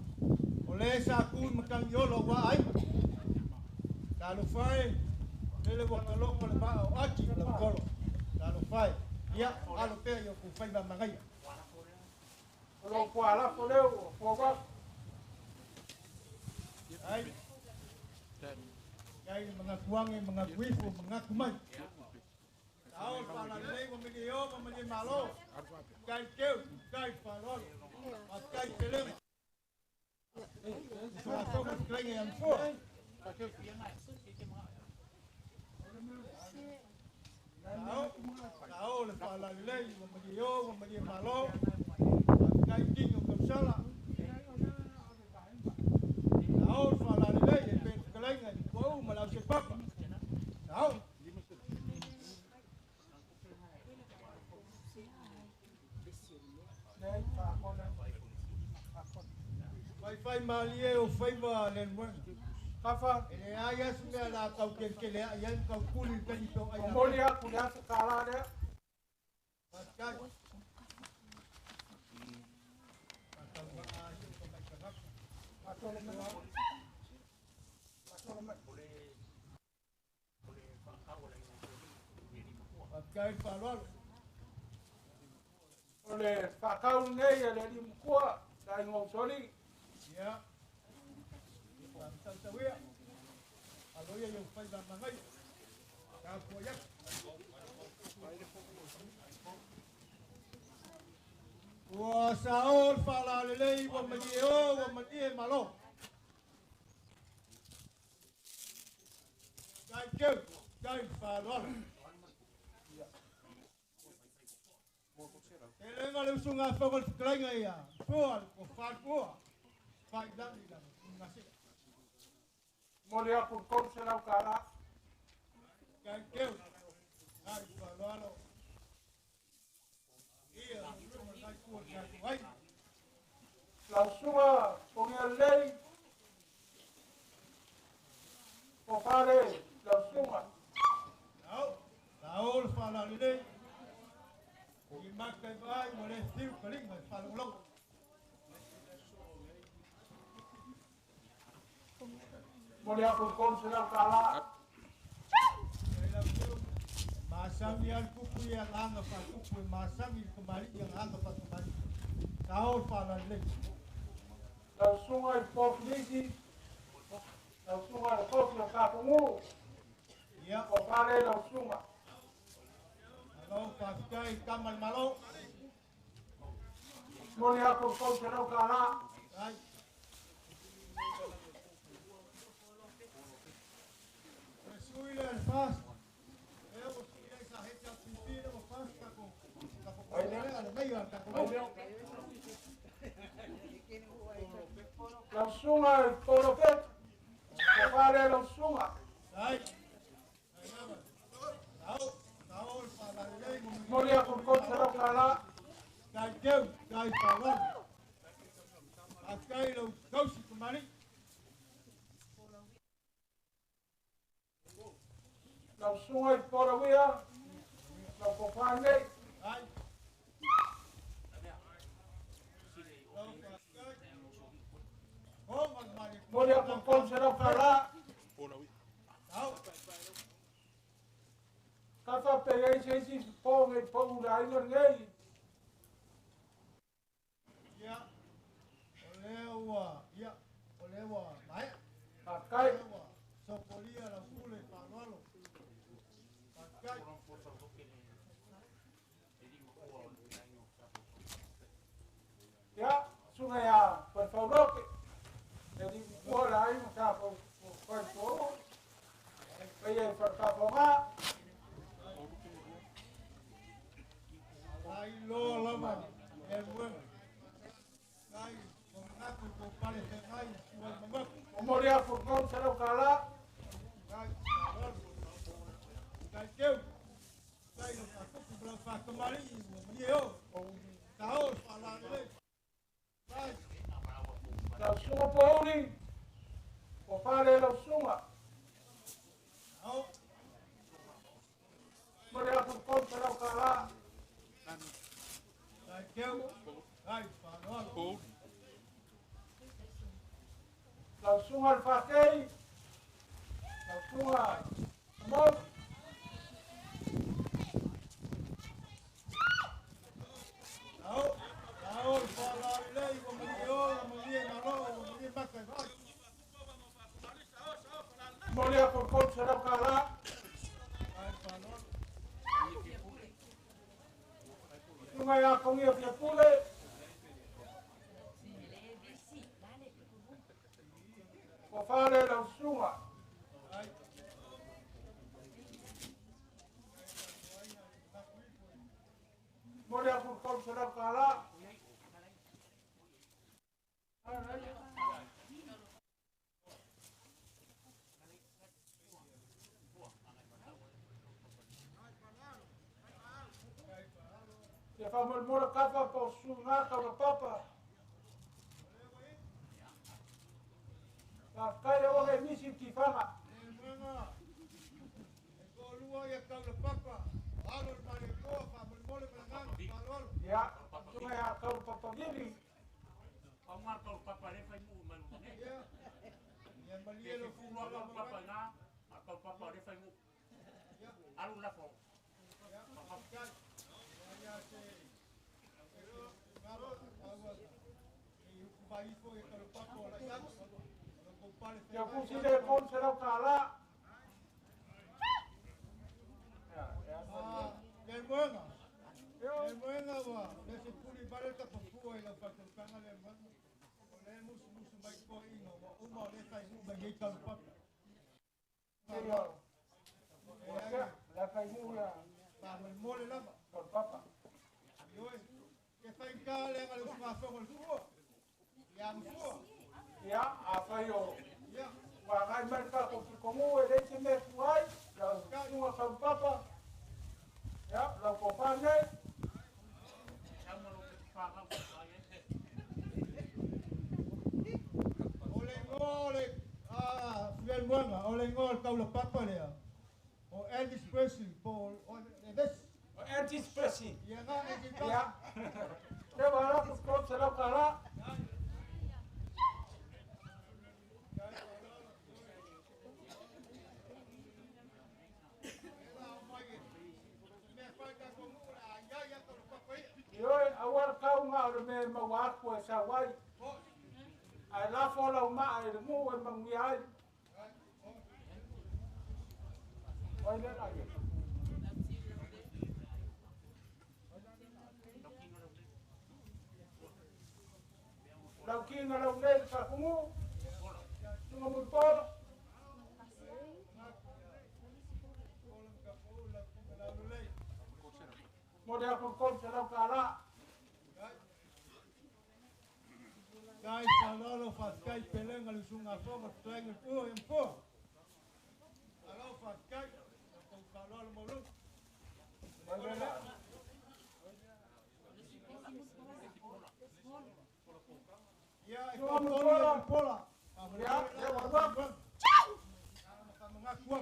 Speaker 2: Ole sa ku kang yolo wa ai. Kalau fai ele wa kalo ko le ba o achi le kolo. Kalau fai ia alo pe yo ku fai ba mangai.
Speaker 1: Lo kuala ko leo ko ba.
Speaker 2: Ai. Ai mengakuang mengakui fu mengaku mai. Tahu para lei ko megi yo ko megi malo. Kai keu kai farol. Kai kelem. Suatu kering yang full. Tahu le para lei ko megi yo ko megi malo. Kai king ko sala. Tahu para lei pe kering yang full malau sepak. Tahu Fai malie o fai va len mo.
Speaker 1: Kafa
Speaker 2: Ele aya sunga la kau kele aya kau kuli kan to aya.
Speaker 1: molia ku dia sekala dia.
Speaker 2: Paskai. Paskai palol.
Speaker 1: Ole fakau nei ele di mkua dai ngau soli.
Speaker 2: Ya. Pasal tawia. Alo ya yo fai ba mangai. Ka poyak. Wa saol fala lelei wa madio wa madie malo. Gai keu, gai falol. Ele ngale usunga fogol klenga ya. Fual ko fat ko. Fai dang di dang ngasi.
Speaker 1: Molia ku kon se la kala.
Speaker 2: Gai keu. Gai falolo. Iya, gai ko gai.
Speaker 1: La suma con el lei. Ko pare la suma.
Speaker 2: Saol fala lelei. Imakai bai boleh tiu keling mai falung long.
Speaker 1: Molia ku kon se la kala.
Speaker 2: Masang yang kuku yang anggap kuku masang yang kembali yang anggap kembali. Saol fala lelei.
Speaker 1: La suma i pop nisi. La suma i pop la kapungu.
Speaker 2: Ya,
Speaker 1: Ko pare la suma.
Speaker 2: kalau paskai kamal malo.
Speaker 1: Molia ku kon se la kala.
Speaker 2: Ai. Suile el fast. Eu suile esa hecha pipira o fast con. Ai ne ale meio anta con.
Speaker 1: La suma i koropet. Ko pare la suma.
Speaker 2: Ai. Saol fala lelei.
Speaker 1: Molia ku kon se la kala.
Speaker 2: Gai keu, gai palon. Paskai lo kausi kembali.
Speaker 1: La suma i porawia. La ko pare.
Speaker 2: Ai. Lo paskai. Oh, mari.
Speaker 1: Molia ku kon se la kala.
Speaker 2: Saol.
Speaker 1: Kata pegai se si po me po urai ngai.
Speaker 2: Ya. Olewa, ya. Olewa, mai.
Speaker 1: Pakai
Speaker 2: Olewa. Sopolia la kule palolo. Paskai.
Speaker 1: ya sungai ya per favor que jadi bola aí não tá por por aí per favor
Speaker 2: Ai lo lama. El bueno. Ai, con aku ko pale te ai, suai mangak.
Speaker 1: moria por con será o cala
Speaker 2: Ai, palolo. Gai keu. Gai lo aku ku bla fa kembali. Yo. Saol fala lelei. Ai.
Speaker 1: la suma poli o pare la suma
Speaker 2: Saol.
Speaker 1: moria por con será o cala
Speaker 2: Gai keu. Ai, palolo.
Speaker 1: la sunga al whakei, lau sunga mau, mole a por será kala, sunga ya kongi o pule, o fare lau sunga. Mole a por será kala. Ya vamos el moro capa por su marca o papa. La calle o de misi tifama. Ya, tú me has cau papa gini.
Speaker 3: Pamar kau papa le fai mu manu ne. Ya malielo fu kau papa na, kau papa le fai mu. Alu la fo.
Speaker 1: Ya puse de con será kala. La caimuya por papa. Ya, apa yo? Bagai mereka komu ele me fuai, la sunga con papa. Ya, la kopane.
Speaker 2: Olengol kau lepas apa dia? Oh, Elvis Presley, Paul, this.
Speaker 1: Elvis Presley.
Speaker 2: Ya, kan?
Speaker 1: Ya. Dia baru kau serap kala. Yo awal kau ngau me mawak ko sa wai. Ai la fo la ma ai mu e mang mi ai. Wai le la. Lau kinga lau le sa kumu. Tunga mu por. Model kon será kala.
Speaker 2: Kai salolo fas kai peleng al sunga fo treng tu en fo. Alo fas kai ko salolo molu. Ya, itu pola.
Speaker 1: Ya, ya warwa.
Speaker 2: Mengaku.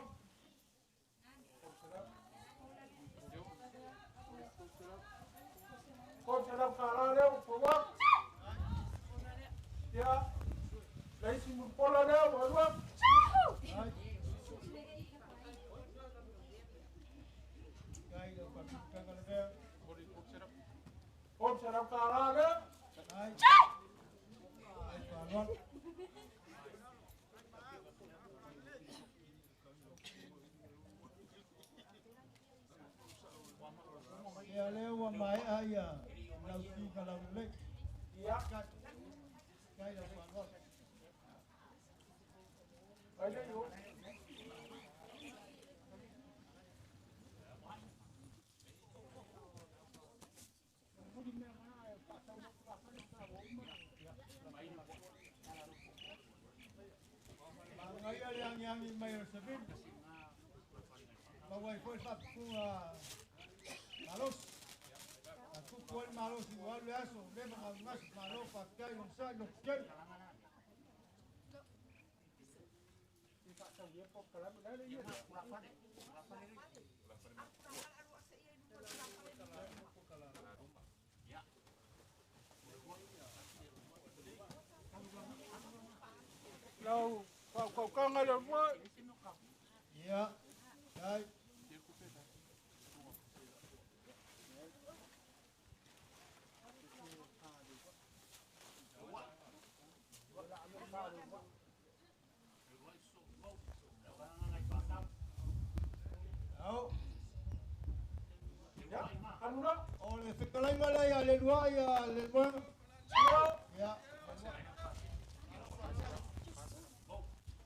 Speaker 1: Kon será kala le po wa. Ya. Lai si mu pola le warwa. Kon será kala le.
Speaker 2: Ya leo mai aya lau ti kalau lek
Speaker 1: Ya.
Speaker 2: kai lau palwa
Speaker 1: Ai yo.
Speaker 2: Ngaya yang mai sebin bawai foi sap ku malos aku kuat malos igual eso leva más malos pakai unsa lo que
Speaker 1: Lau fanga le foi.
Speaker 2: Ia. Ai. Au.
Speaker 1: Ya, kanuna.
Speaker 2: Ole fekalai malai ale dua ya le buang. Ya.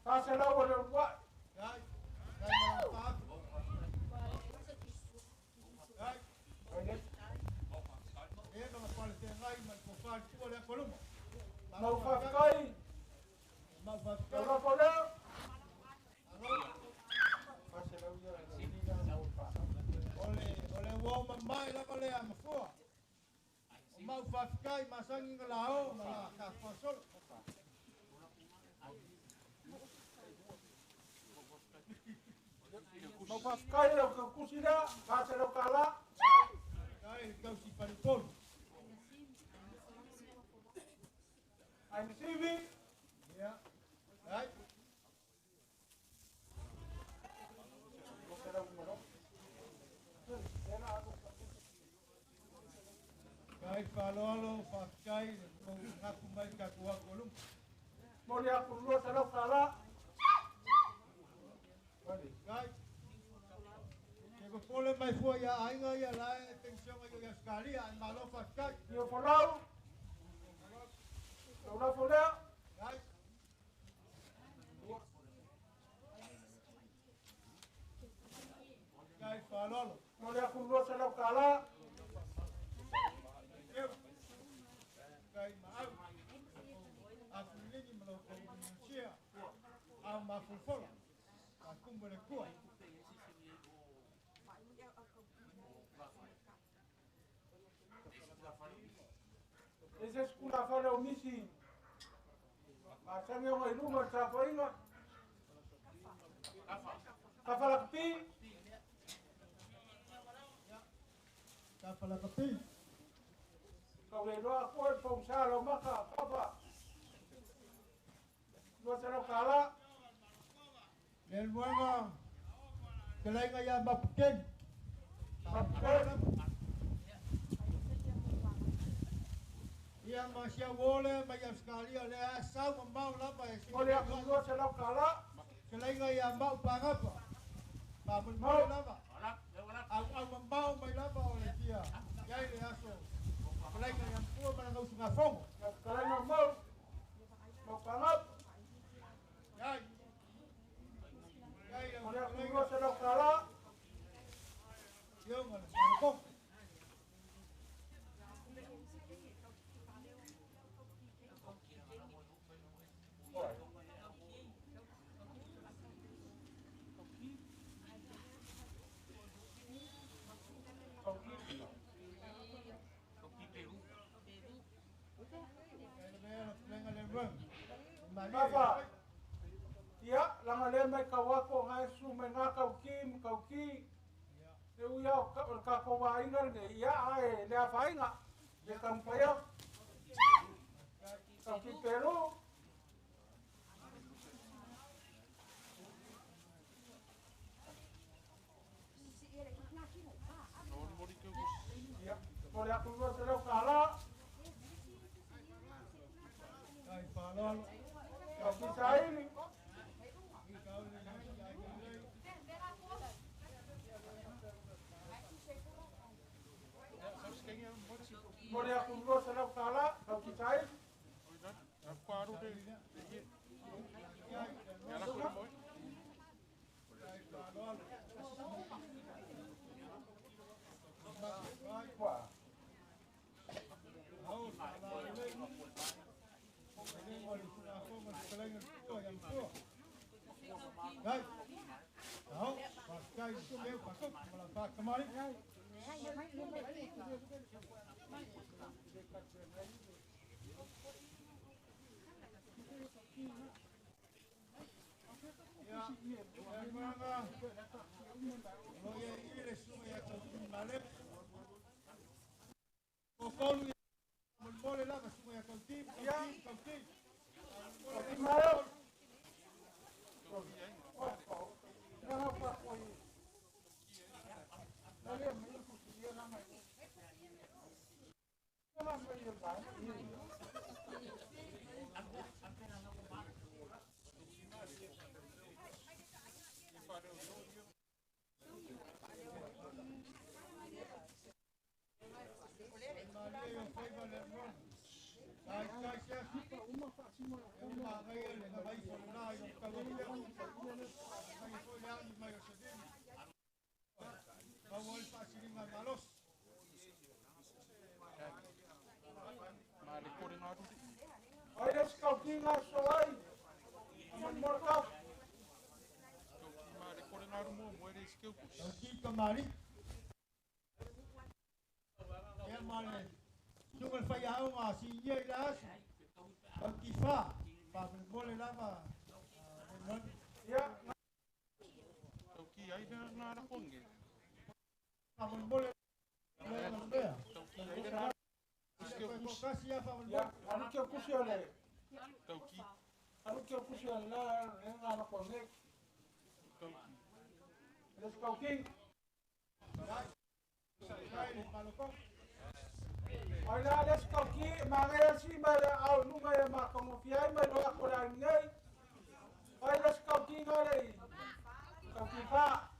Speaker 1: Pase la wale foi.
Speaker 2: Ai. Ai malam Ai. Dia kalau kualiti ngai man ko fa tu ole kolum.
Speaker 1: Mau fakai.
Speaker 2: Mau fa.
Speaker 1: Ora pole. Pase la wale
Speaker 2: Ole wo mamai la kale am fua. Mau fa kai masangi ngalao mala ka fasol.
Speaker 1: mau fakai lo ke kusida, pase lo kala.
Speaker 2: Kai kau si panikon.
Speaker 1: Ai sivi.
Speaker 2: Ya. Ai. Kai falolo fa kai ko ngaku mai ka kuwa kolum.
Speaker 1: Mau dia kurlo lo kala.
Speaker 2: Kai. Ke pole mai fua ya ainga ya la tensión ya sekali an malo fa kai.
Speaker 1: Yo folau. Ora pole.
Speaker 2: Kai. Kai falolo.
Speaker 1: Mau dia kurlo lo kala.
Speaker 2: Kai maau. Aku ini meloko Indonesia. Ama fulfola. Aku merekua.
Speaker 1: Ese es una fala omisi. Masang yung iluma sa fainga. Kafalakti.
Speaker 2: Kapala kapi.
Speaker 1: Kawelo ako ay pangsalo maka. Kapa. Dua sa kala.
Speaker 2: Del buanga. Kelai ngaya bapken.
Speaker 1: Kapal.
Speaker 2: Ia masya wole banyak sekali ada asal membau lapa ya.
Speaker 1: Boleh aku dua sa kala.
Speaker 2: Kelai ngaya mbau pangapa. Bangun mau lapa. Aku membau mai lapa oleh dia. Ya ini aso. Kelai ngaya tua mana kau sungai fong.
Speaker 1: Kala nga mau. Mau pangap.
Speaker 2: Ya. Ya ini
Speaker 1: Boleh aku dua sa kala.
Speaker 2: Yo mana fong.
Speaker 1: Papa. Ya, lang alemay kawako nga sumenga kauki. Eu ia ka ko vainga ne ia ai le fainga. Le kampaya. Kauki Peru. Ya, boleh aku buat selo kala.
Speaker 2: Kai falol.
Speaker 1: Kauki sain. Boleh aku buat selo kala. Kauki sain. Wah.
Speaker 2: Kai. Tahu, pakai itu dia pasuk melompat kemari. Ya, mana? Oh ya, ini semua ya kembali. Kokol, boleh lah semua ya kontim.
Speaker 1: Mau. Ai des kau kinga soai. Man morkau.
Speaker 2: Kita mari. Ya mari. Jungal fayau masih ye das. Kifa. Pa boleh lama.
Speaker 1: Ya,
Speaker 2: Paman boleh.
Speaker 1: ya, anu ke kusiole. Anu ke kusiole la ngana konek. Des kau king. Ai la des kau ki mangaya si mara au nunga ya makongofiai mai lo akoran ngai. Ai des kau ki ngare. Kau ki pa.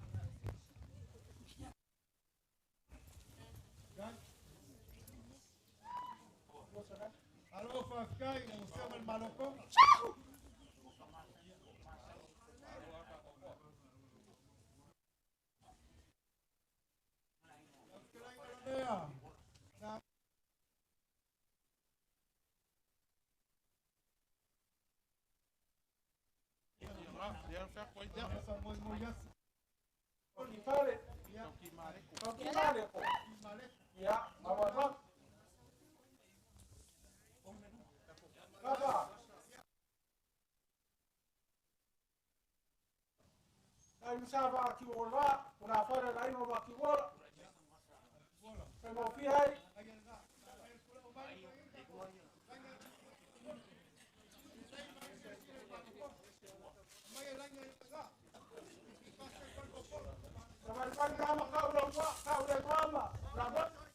Speaker 2: Halo Fafkai, Museum El Malocón.
Speaker 1: Kau ki pare. Kau ki mare ko. Ya, awak. Baba. Ai misava ki ola, una fare lai no va ki ola. Pero fi ai. Sabar pan kama kau lo wa, kau le mama. Rabat.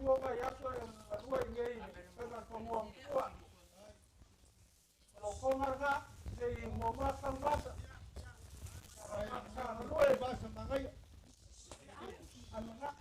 Speaker 1: Mua ba ya so dua ngei dengan pemuang tua. Kalau kau marga, jadi mau makan bahasa. Dua
Speaker 2: Bahasa Mangay.
Speaker 1: anu nak.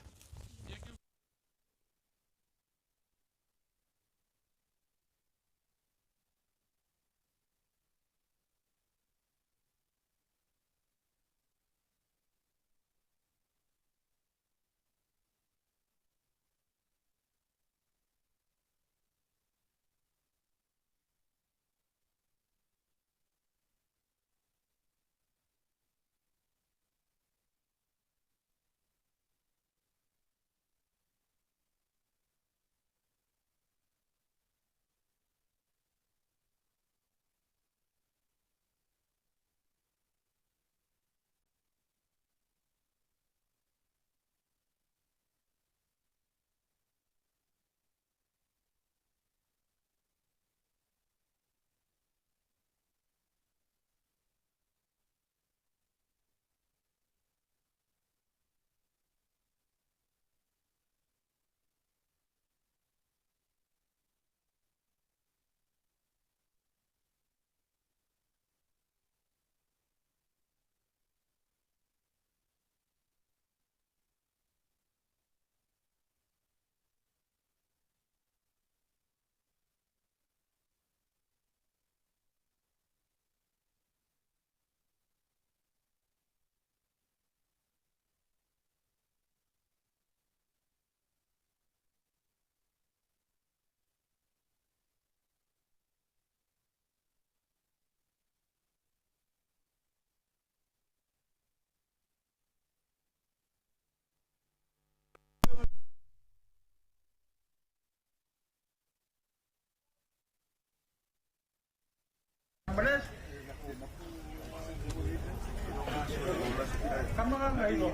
Speaker 1: Kailo.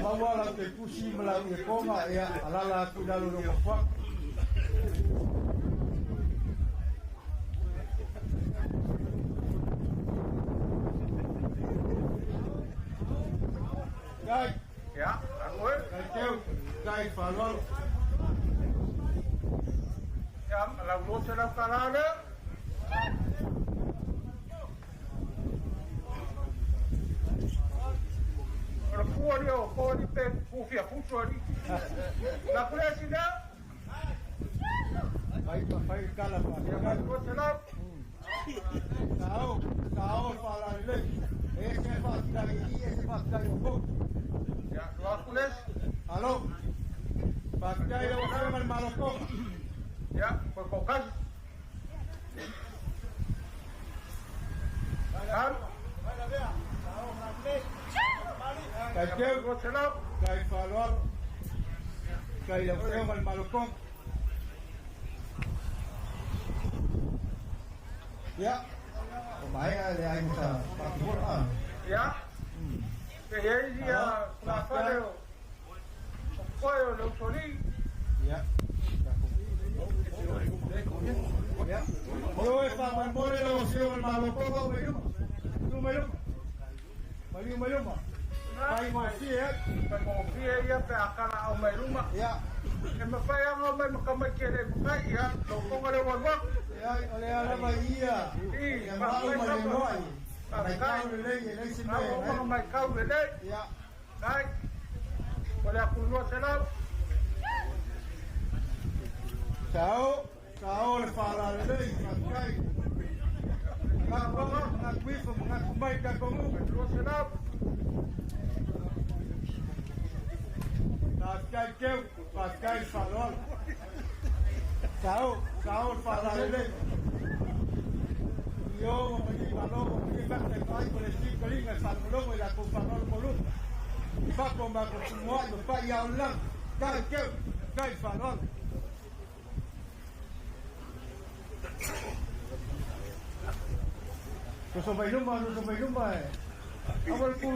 Speaker 2: Mawala te pusi melalui e konga ea alala aku dalu rongo whak. Kai.
Speaker 1: Ya, aku.
Speaker 2: Kai teu. Kai whalol.
Speaker 1: Ya, la luce la kalale. Ora kuari o kuari pe kufia kuari. La kulesi da.
Speaker 2: Pai kala pa.
Speaker 1: Ya la luce la.
Speaker 2: Tao whalale. Ese whakai ese whakai o kok.
Speaker 1: Ya, la kules.
Speaker 2: Alo. Whakai o whakai malokok.
Speaker 1: Ya, por kokas. Kan?
Speaker 2: Kai teu.
Speaker 1: Luce la.
Speaker 2: Kai whalol. Kai o whakai malokok. Ya. Mai ada yang sa Quran.
Speaker 1: Ya. Que ya la fare. Koyo lo soli.
Speaker 2: Ya. Ya. Yo esta mamore lo sio el malo poco meio. Tu meio. Meio. Pai mo si
Speaker 1: Confia ya pe akala au mai rumah.
Speaker 2: Ya.
Speaker 1: Que me fai ang mai makamai kere bukai ya. Lo kong ada wawak.
Speaker 2: Ya, ole ala maia. Ya mau mai noi. Mai kau le si
Speaker 1: Aku mai kau le.
Speaker 2: Ya.
Speaker 1: Kai. Boleh aku luar selam.
Speaker 2: Sao le fala le kai. Nak wis mengaku mai ka komu.
Speaker 1: Luar selam.
Speaker 2: Pascal Falol. Sao fala le. Yo me falou, me vai pai por esse colinga falou e la com Falol polu. Va com ba com moi, no pai ao lang. Kai Falol. No sampai rumah. Awal pun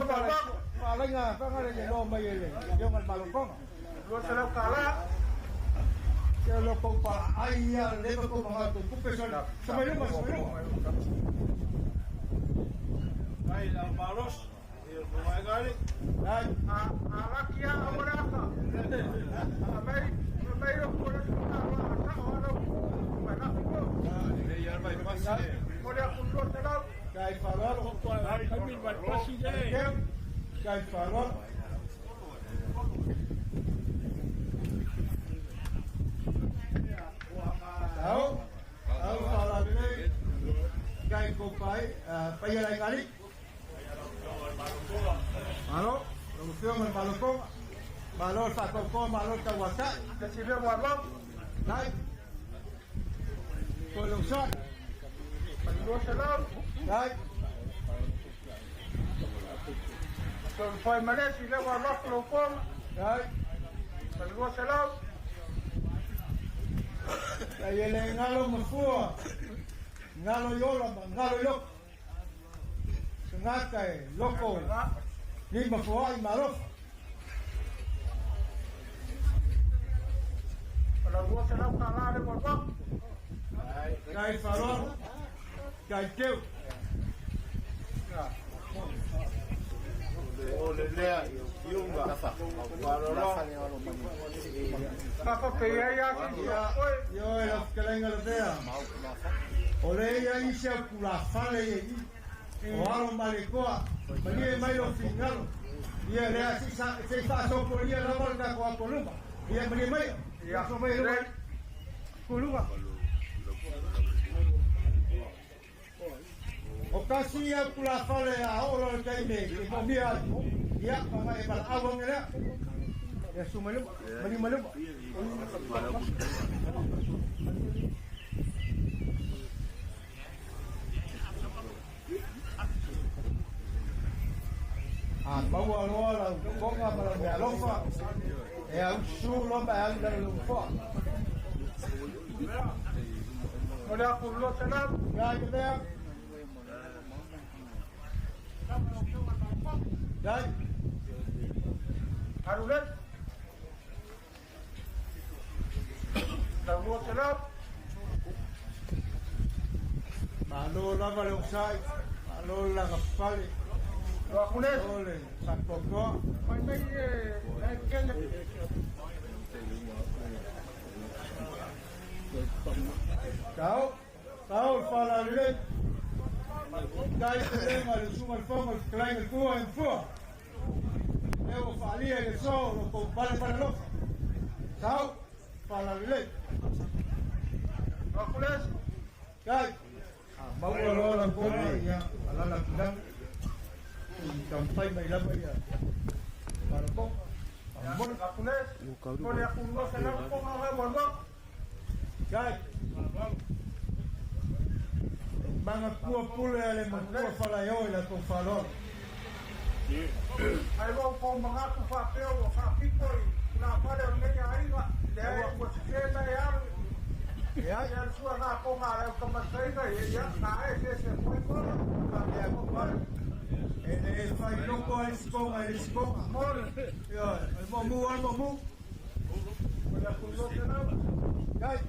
Speaker 2: palingnya, pangalan yang lo mai ele. Yo mal malokong.
Speaker 1: Luar selam kalah.
Speaker 2: Yo lo ko pa ai ya le ko pa tu pesol. Sampai rumah.
Speaker 3: Ai, la malos. Y el rumah kali.
Speaker 1: Arakia awalaka. Amai lo boleh kita awal mana aku.
Speaker 3: Ya vai pasar.
Speaker 1: Boleh aku luar selam.
Speaker 2: Kai Falol.
Speaker 3: Kami berpasi je.
Speaker 2: Kai Falol. Tahu Falol ini Kai Kopai, payah lain kali. Halo, Rusio Malokong, Malor Sakoko, Malor Kawasa,
Speaker 1: Kesini wawak.
Speaker 2: naik. Kolongsan,
Speaker 1: Luar selam.
Speaker 2: naik.
Speaker 1: Foi Malaysia le wawak lopong.
Speaker 2: Naik.
Speaker 1: Luar selam.
Speaker 2: Kaya le ngalo mafua, ngalo yola, ngalo yok. Sengakai, loko, ni mafua imarof.
Speaker 1: Kalau luar selam kalah le wawak.
Speaker 2: Kai Falol, Kai Keu.
Speaker 1: Papa paya ya
Speaker 2: Yo era kelenga lea. Ole ya isha kula fale ye. O alo malikoa. Mani mai o fingalo. Ia lea se fa so por ia la volta ko Kolumba. Ia mani mai.
Speaker 1: Ya
Speaker 2: So mai Kolumba. O kasi ya kula fale a oro kai me. Ko mia. Ya mai bal awang era. Ya sumalu. Mani malu. Bawa lola, konga malamia lofa. Ya usu lomba anda lofa.
Speaker 1: boleh aku luar selam.
Speaker 2: Ya kita. Dai.
Speaker 1: Arulet. Lalu selap.
Speaker 2: Malo lava le usai. Malo la kapali.
Speaker 1: Lakunet.
Speaker 2: Ole, sakoko.
Speaker 1: Mai mai kena.
Speaker 2: Kau fala le. Dai problema le suma il fondo il klein il tuo in fuo. Eu falia che solo con vale para lo. Kau fala le.
Speaker 1: Lakunet.
Speaker 2: Dai. Mau lo la poli ya. Ala la kidang. Sampai mai la ya. Para ko.
Speaker 1: Mon lakunet. Kau yang kuno selap kau ngah bondo.
Speaker 2: Dai. Mga kua pule ale mga fala yo la to falor.
Speaker 1: Ai vou com mga ku papel, ka pikoi. Na pare ngai ai ga. Dai ko se na ya. Ya ya sua na ko nga ka masai ga ya na ese foi ko. Ka ya ko par.
Speaker 2: El fai loco al escoba.
Speaker 1: Mon.
Speaker 2: Yo, el momu.
Speaker 1: Kau kuno selap.
Speaker 2: Dai.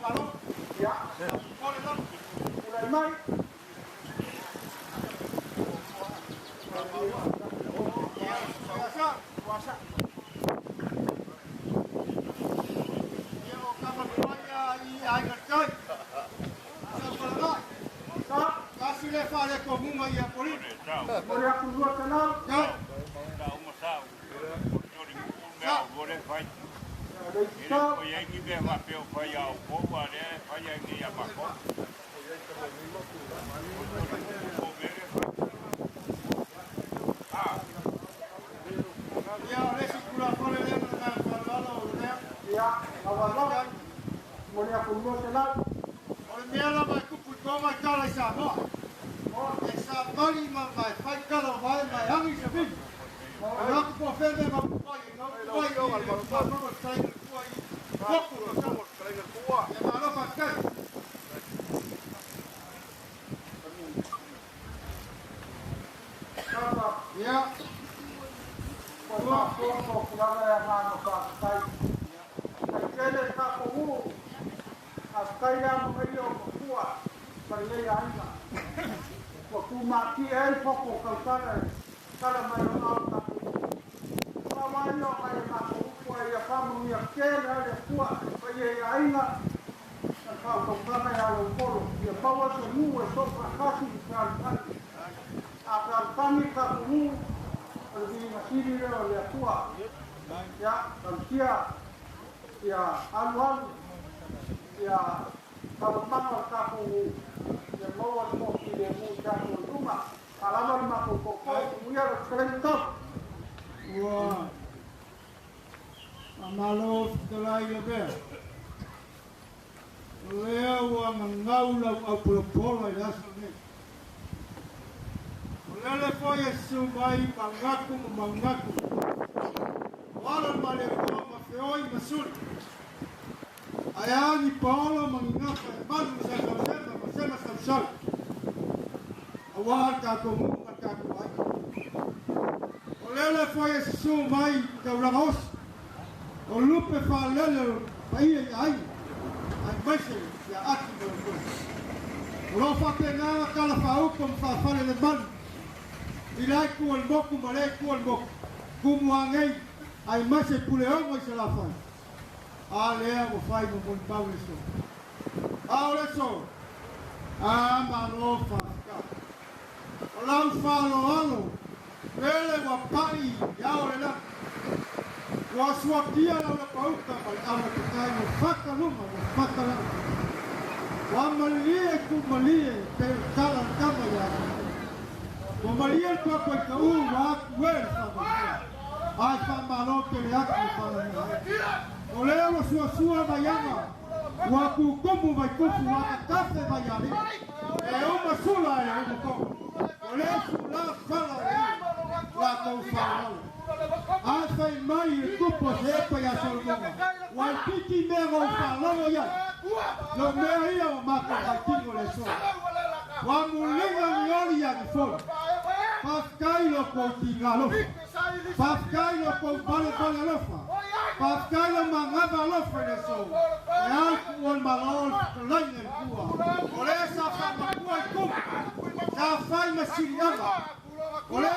Speaker 2: malo.
Speaker 1: Ya.
Speaker 2: Pole lang.
Speaker 1: Ulay mai. Puasa.
Speaker 2: Dia o kamar puanya I ai ngerti.
Speaker 1: Sa.
Speaker 2: Kasih lepas dia komunga ia polis.
Speaker 1: Boleh aku dua kenal.
Speaker 2: Ya.
Speaker 1: Ada kita.
Speaker 2: Dia oleh si kura pole dia dengan kalau dia.
Speaker 1: Ya. Awal boleh aku dua kenal.
Speaker 2: Oleh dia lah mai kupu koma kala sama. Oh, esa mali mai fai kala vai mai hangi sebi. Aku kau fende mai kupai, mau sai kuai. Foku sama sekali kuah. Ya malu pakai. Ya.
Speaker 1: Wah, kok kurang yang mana pakai. Kaya ka ko. Askai yang medio kuat. Pergi aja. Waktu mati pokok kalau malam tak. Kawanyo kaya aku kaya kamu yang kena ada kuat. Pergi aja. Kalau kau yang polo, dia bawa semua sofa kasih kan. Akan kami kamu lebih masih dia oleh kuat. Ya, kamsia. Ya, anuan. Ya, kalau mama kamu yang bawa semua dia mudah rumah. Kalau mama kau punya kerentap.
Speaker 2: Wah. Amalo dalai lebe. Leo mangaula au polo ya sone. Lele foi subai mangaku. Wala male ko mafeoi masul. Ayani Paulo mangingaka manu sa kabsema masema samsal. Awal ka ko ka ko ai. Olele foi subai ka ramos. O lupe fa lele pai ai. Ai base ya ati do. Lo fa pena kala fa ukom fa fale le man. Ilai ku al boku male ku al boku. Kumuangai ai mase puleongo se la fa. Alea mo fai mo bon pauleso. Pauleso. Amaro faska. Olau falo alo. Ele wa pai ya orela. Wa suakia la pauta pal ama kai mo faka luma mo faka la. Wa malie ku malie pe kala kama ya. Wa malie ku ko ka u wa wer fa. Ai fa malo ke le aku fa la. Oleo sua bayama. Waku kumu vai kufu wakatafe bayali. Uma sula uma ko. Oleo sula fala la ko fala. Asa mai kupu sepa ya solunga. Waikiki mego fala ya. Lo mea ia o mako katingo le so. Wa mulinga ngoli ya kifo. Paskai lo ko tingalo. Paskai lo ko bale lofa. Paskai lo mangaba lofa le so. Ya kuon malol lain kuwa. Ole sa fa kuwa kum. Sa fa masilianga. Ole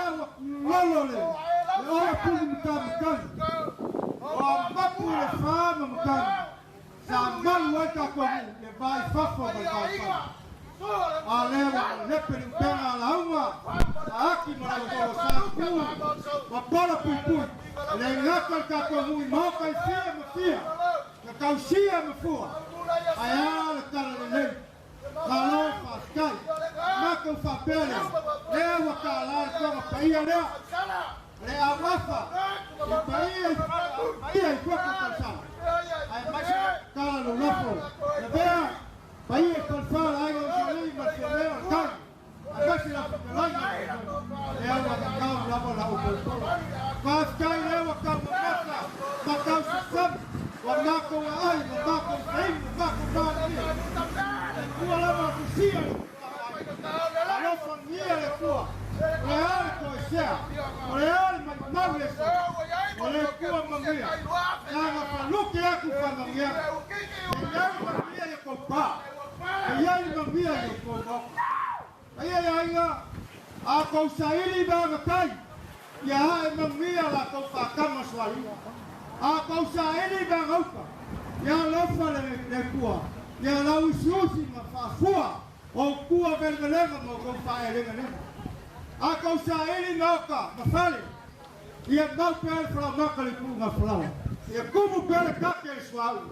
Speaker 2: lolo le. Ora pulu mkan. Wa bapu le fa mkan. Sa mal waka ko le vai fafo vai fa. Alewa lepeli mpena la uma. Aki mwana sa ku. Wa bola pupui. Le ngaka ka ko mui moka isia mafia. Na kausia mafua. Aya le tala le. Kalo paskai. Maka fa pele. Le wa kala ko pa ia le. Le awafa. Pa ia ko ko sa. Ai masha kala lo lafo. Le bea. Paie con fala ai o joli ma se leo kan. Agasi la lai. Leo la kau la bola o ko. Pas kai leo ka mata. Makau sam. Wa nako ai, nako ai, nako bani. Kua la ma kusia. Alo famia le kua. Real ko sia. Real ma mable. Ole kua mamia. Nanga pa luke aku pa mamia. Nanga pa mamia ko pa. Ia ni mambia yo ko ko. Ia ia a ko saili ba kai. Ya ha mambia la ko pa kama swali. A ko saili ba ngauka. Ya lo fa le kua. Ya la ususi ma fa fua. O kua vergelenga mo ko fa elenga. A ko saili ngauka, ma fale. Ia mau pele fra makali ku nga flau. Ia kumu pele kake swau.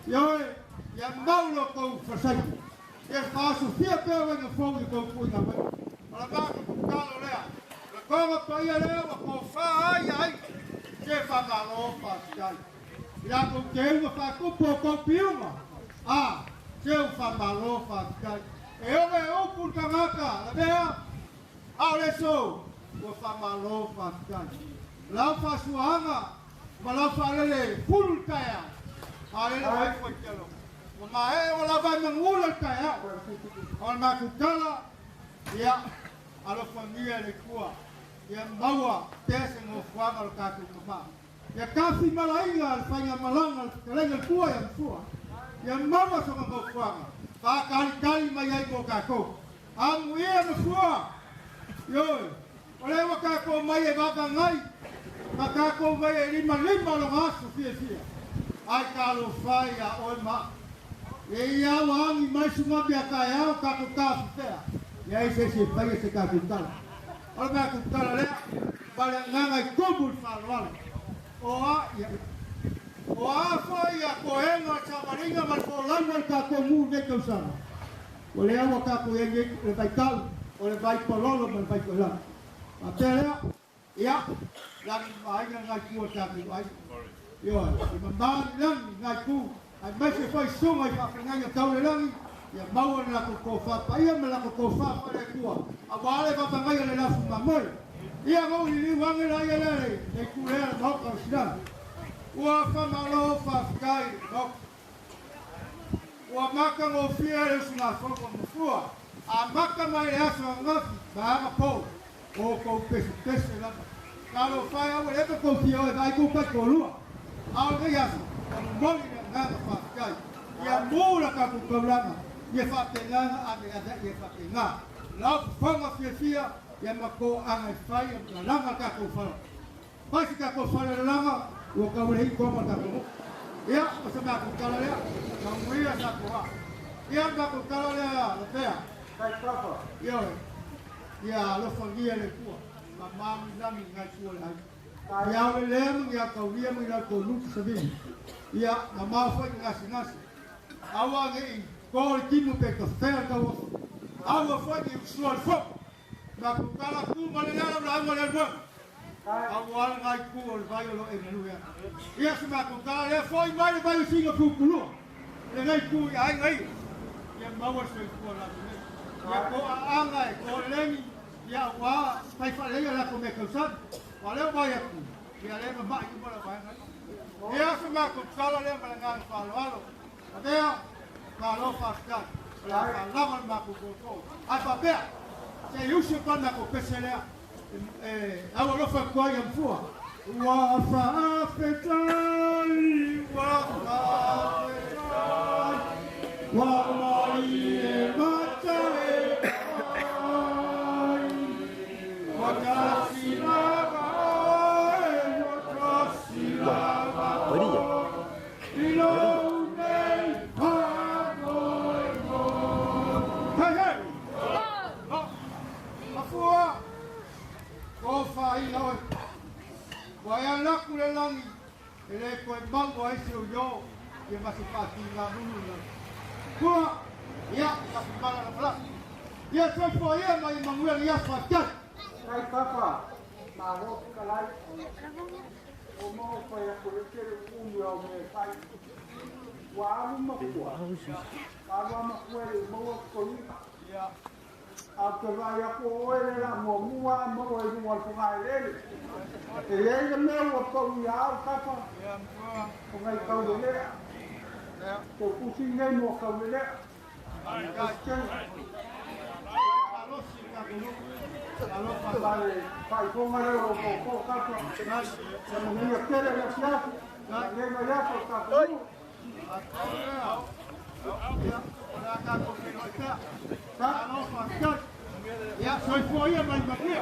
Speaker 2: Ia mau lo ko fasai. Ia fasu fia pele nga fau ko ku nga mai. Ala ba ko kalo lea. La ko pa ia lea ko fa ai. Ke fa malo fa sai. Ia ko ke nga fa ko po piuma. Ah, ke fa malo fa sai. E o me o ku kamaka, la bea. Ale so, ko fa malo fa sai. Lau fa suanga, ma lau fa lele full kaya. Ale ai ko telo. Ma e wala vai mangula kaya. On ma kutala ya ala familia le kua. Ya maua tese ngo fuanga lo ka kuma. Ya kafi malainga al fanya malanga kalenga kua ya mfua. Ya maua so ngo fuanga. Ka kali mai ai ko ka ko. Amu ia mfua. Yo. Ole wa ka ko mai e baba ngai. Maka ko vai lima lo ngasu fia. Ai kalo fai a oi ma. E ia wangi mai suma bia kaya ka ko ka fia. Ya ise se pai se ka pintala. Ora ba ku tala le. Bale nganga kubul falwal. Oa foi a coenga chamaringa mal folanga ka ko mu de kausana. Ole awa ka ko enge le vai tal. Ole vai pololo mal vai kola. Atea ya lagi banyak ngai kuat tapi ai. Yo, imamban lang ngai ku. Ai masih foi sungai pa nganga tau le lang. Ya mau na ko fa pa ia me la ko fa pa le ku. Abale pa ngai le la fuma mol. Ia mau ni wangi la ia le. E ku le mo ka sida. Ua fa malo fa kai mo. Ua maka ngo fia le suna fo ko fua. A maka mai aso ngafi ba ko. O ko pese la. Kalau fai awal itu confio vai com o colua. Algo já se. Não nada faz cai. E a mula cá com problema. E faz pegando a e faz pegar. Lá fama fia e a co a fai a lama cá com fala. Vai ficar com fala lama o cabrei como tá com. E a você vai com cala lá. Não ia sa coa. E a vai com cala lá, pea. Vai papa. E a lo família le cua. Mama nami ngai kuala. Ya welem ya kawia mi la kolu sabi. Ya mama foi nasi. Awa ngi ko timu pe ko fer ka wo. Awa foi ni sual fo. Na ku kala ku male la la male bo. Awa ngai ku ol vai lo e lu ya. Ya sma ku kala ya foi mai vai singa ku kulu. Le ngai ku ya ngai. Ya mawa foi ku la. Ya ko angai ko leni ya wa pai fa le la come causa wale vai aku ya le ba ki bola vai ya se ma ko kala le ma ngal fa lo adea ka lo fa ska la la ma ko ko apa pe se yusi pa na ko pesele ava lo fa ko ya mfua wa fa afetai wa mai mata Waya nak kule langi, ele ko bango ai se yo, ye masih pati la dulu. Kua, ya tak bala bala. Ya se foi ya mai manguel ya fakat.
Speaker 1: Kai papa, malo kalai. O mo fa ya ko ke ya me fai. Wa alu ma ko. Alu ma ko mo ko ya. Autara ya ko ele la mo mua mo e mo ko mai le. Ele me o ko ya papa. Ya ko ngai ko le. Ya ko ku sin ngai mo ko le. Ai ka chen. Alo papa pai ko ngare o ko papa. Ya mo ni kere ya sia. Ya le ma ya ko ka. Ya Tá, não, tá. E a sua foi a mais aqui.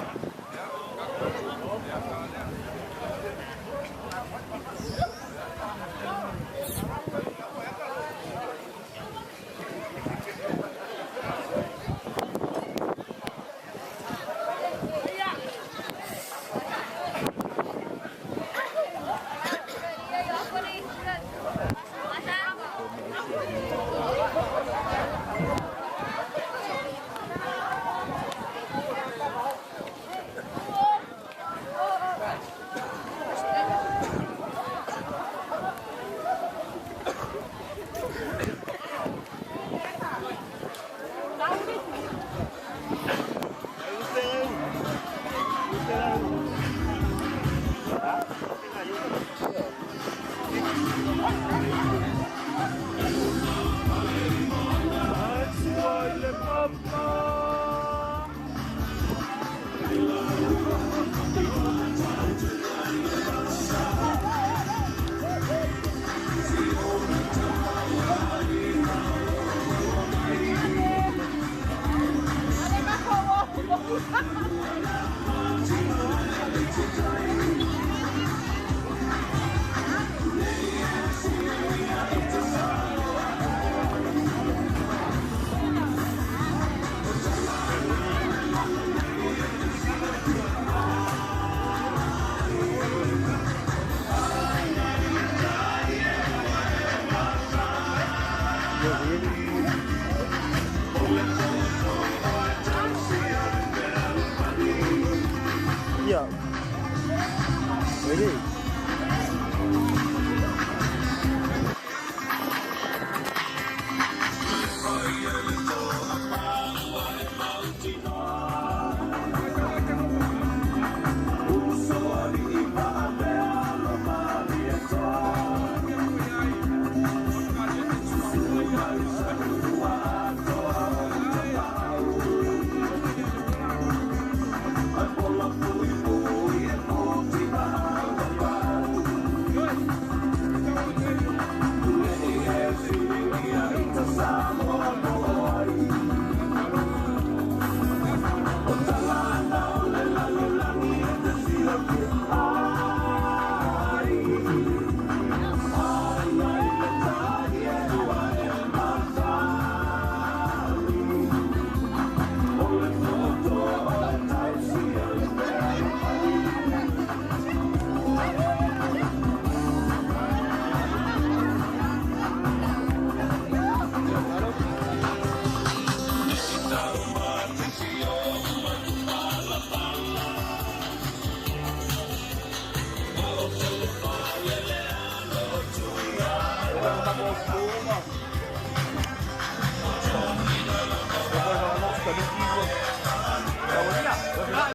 Speaker 4: Yeah. Ready?
Speaker 1: Vamos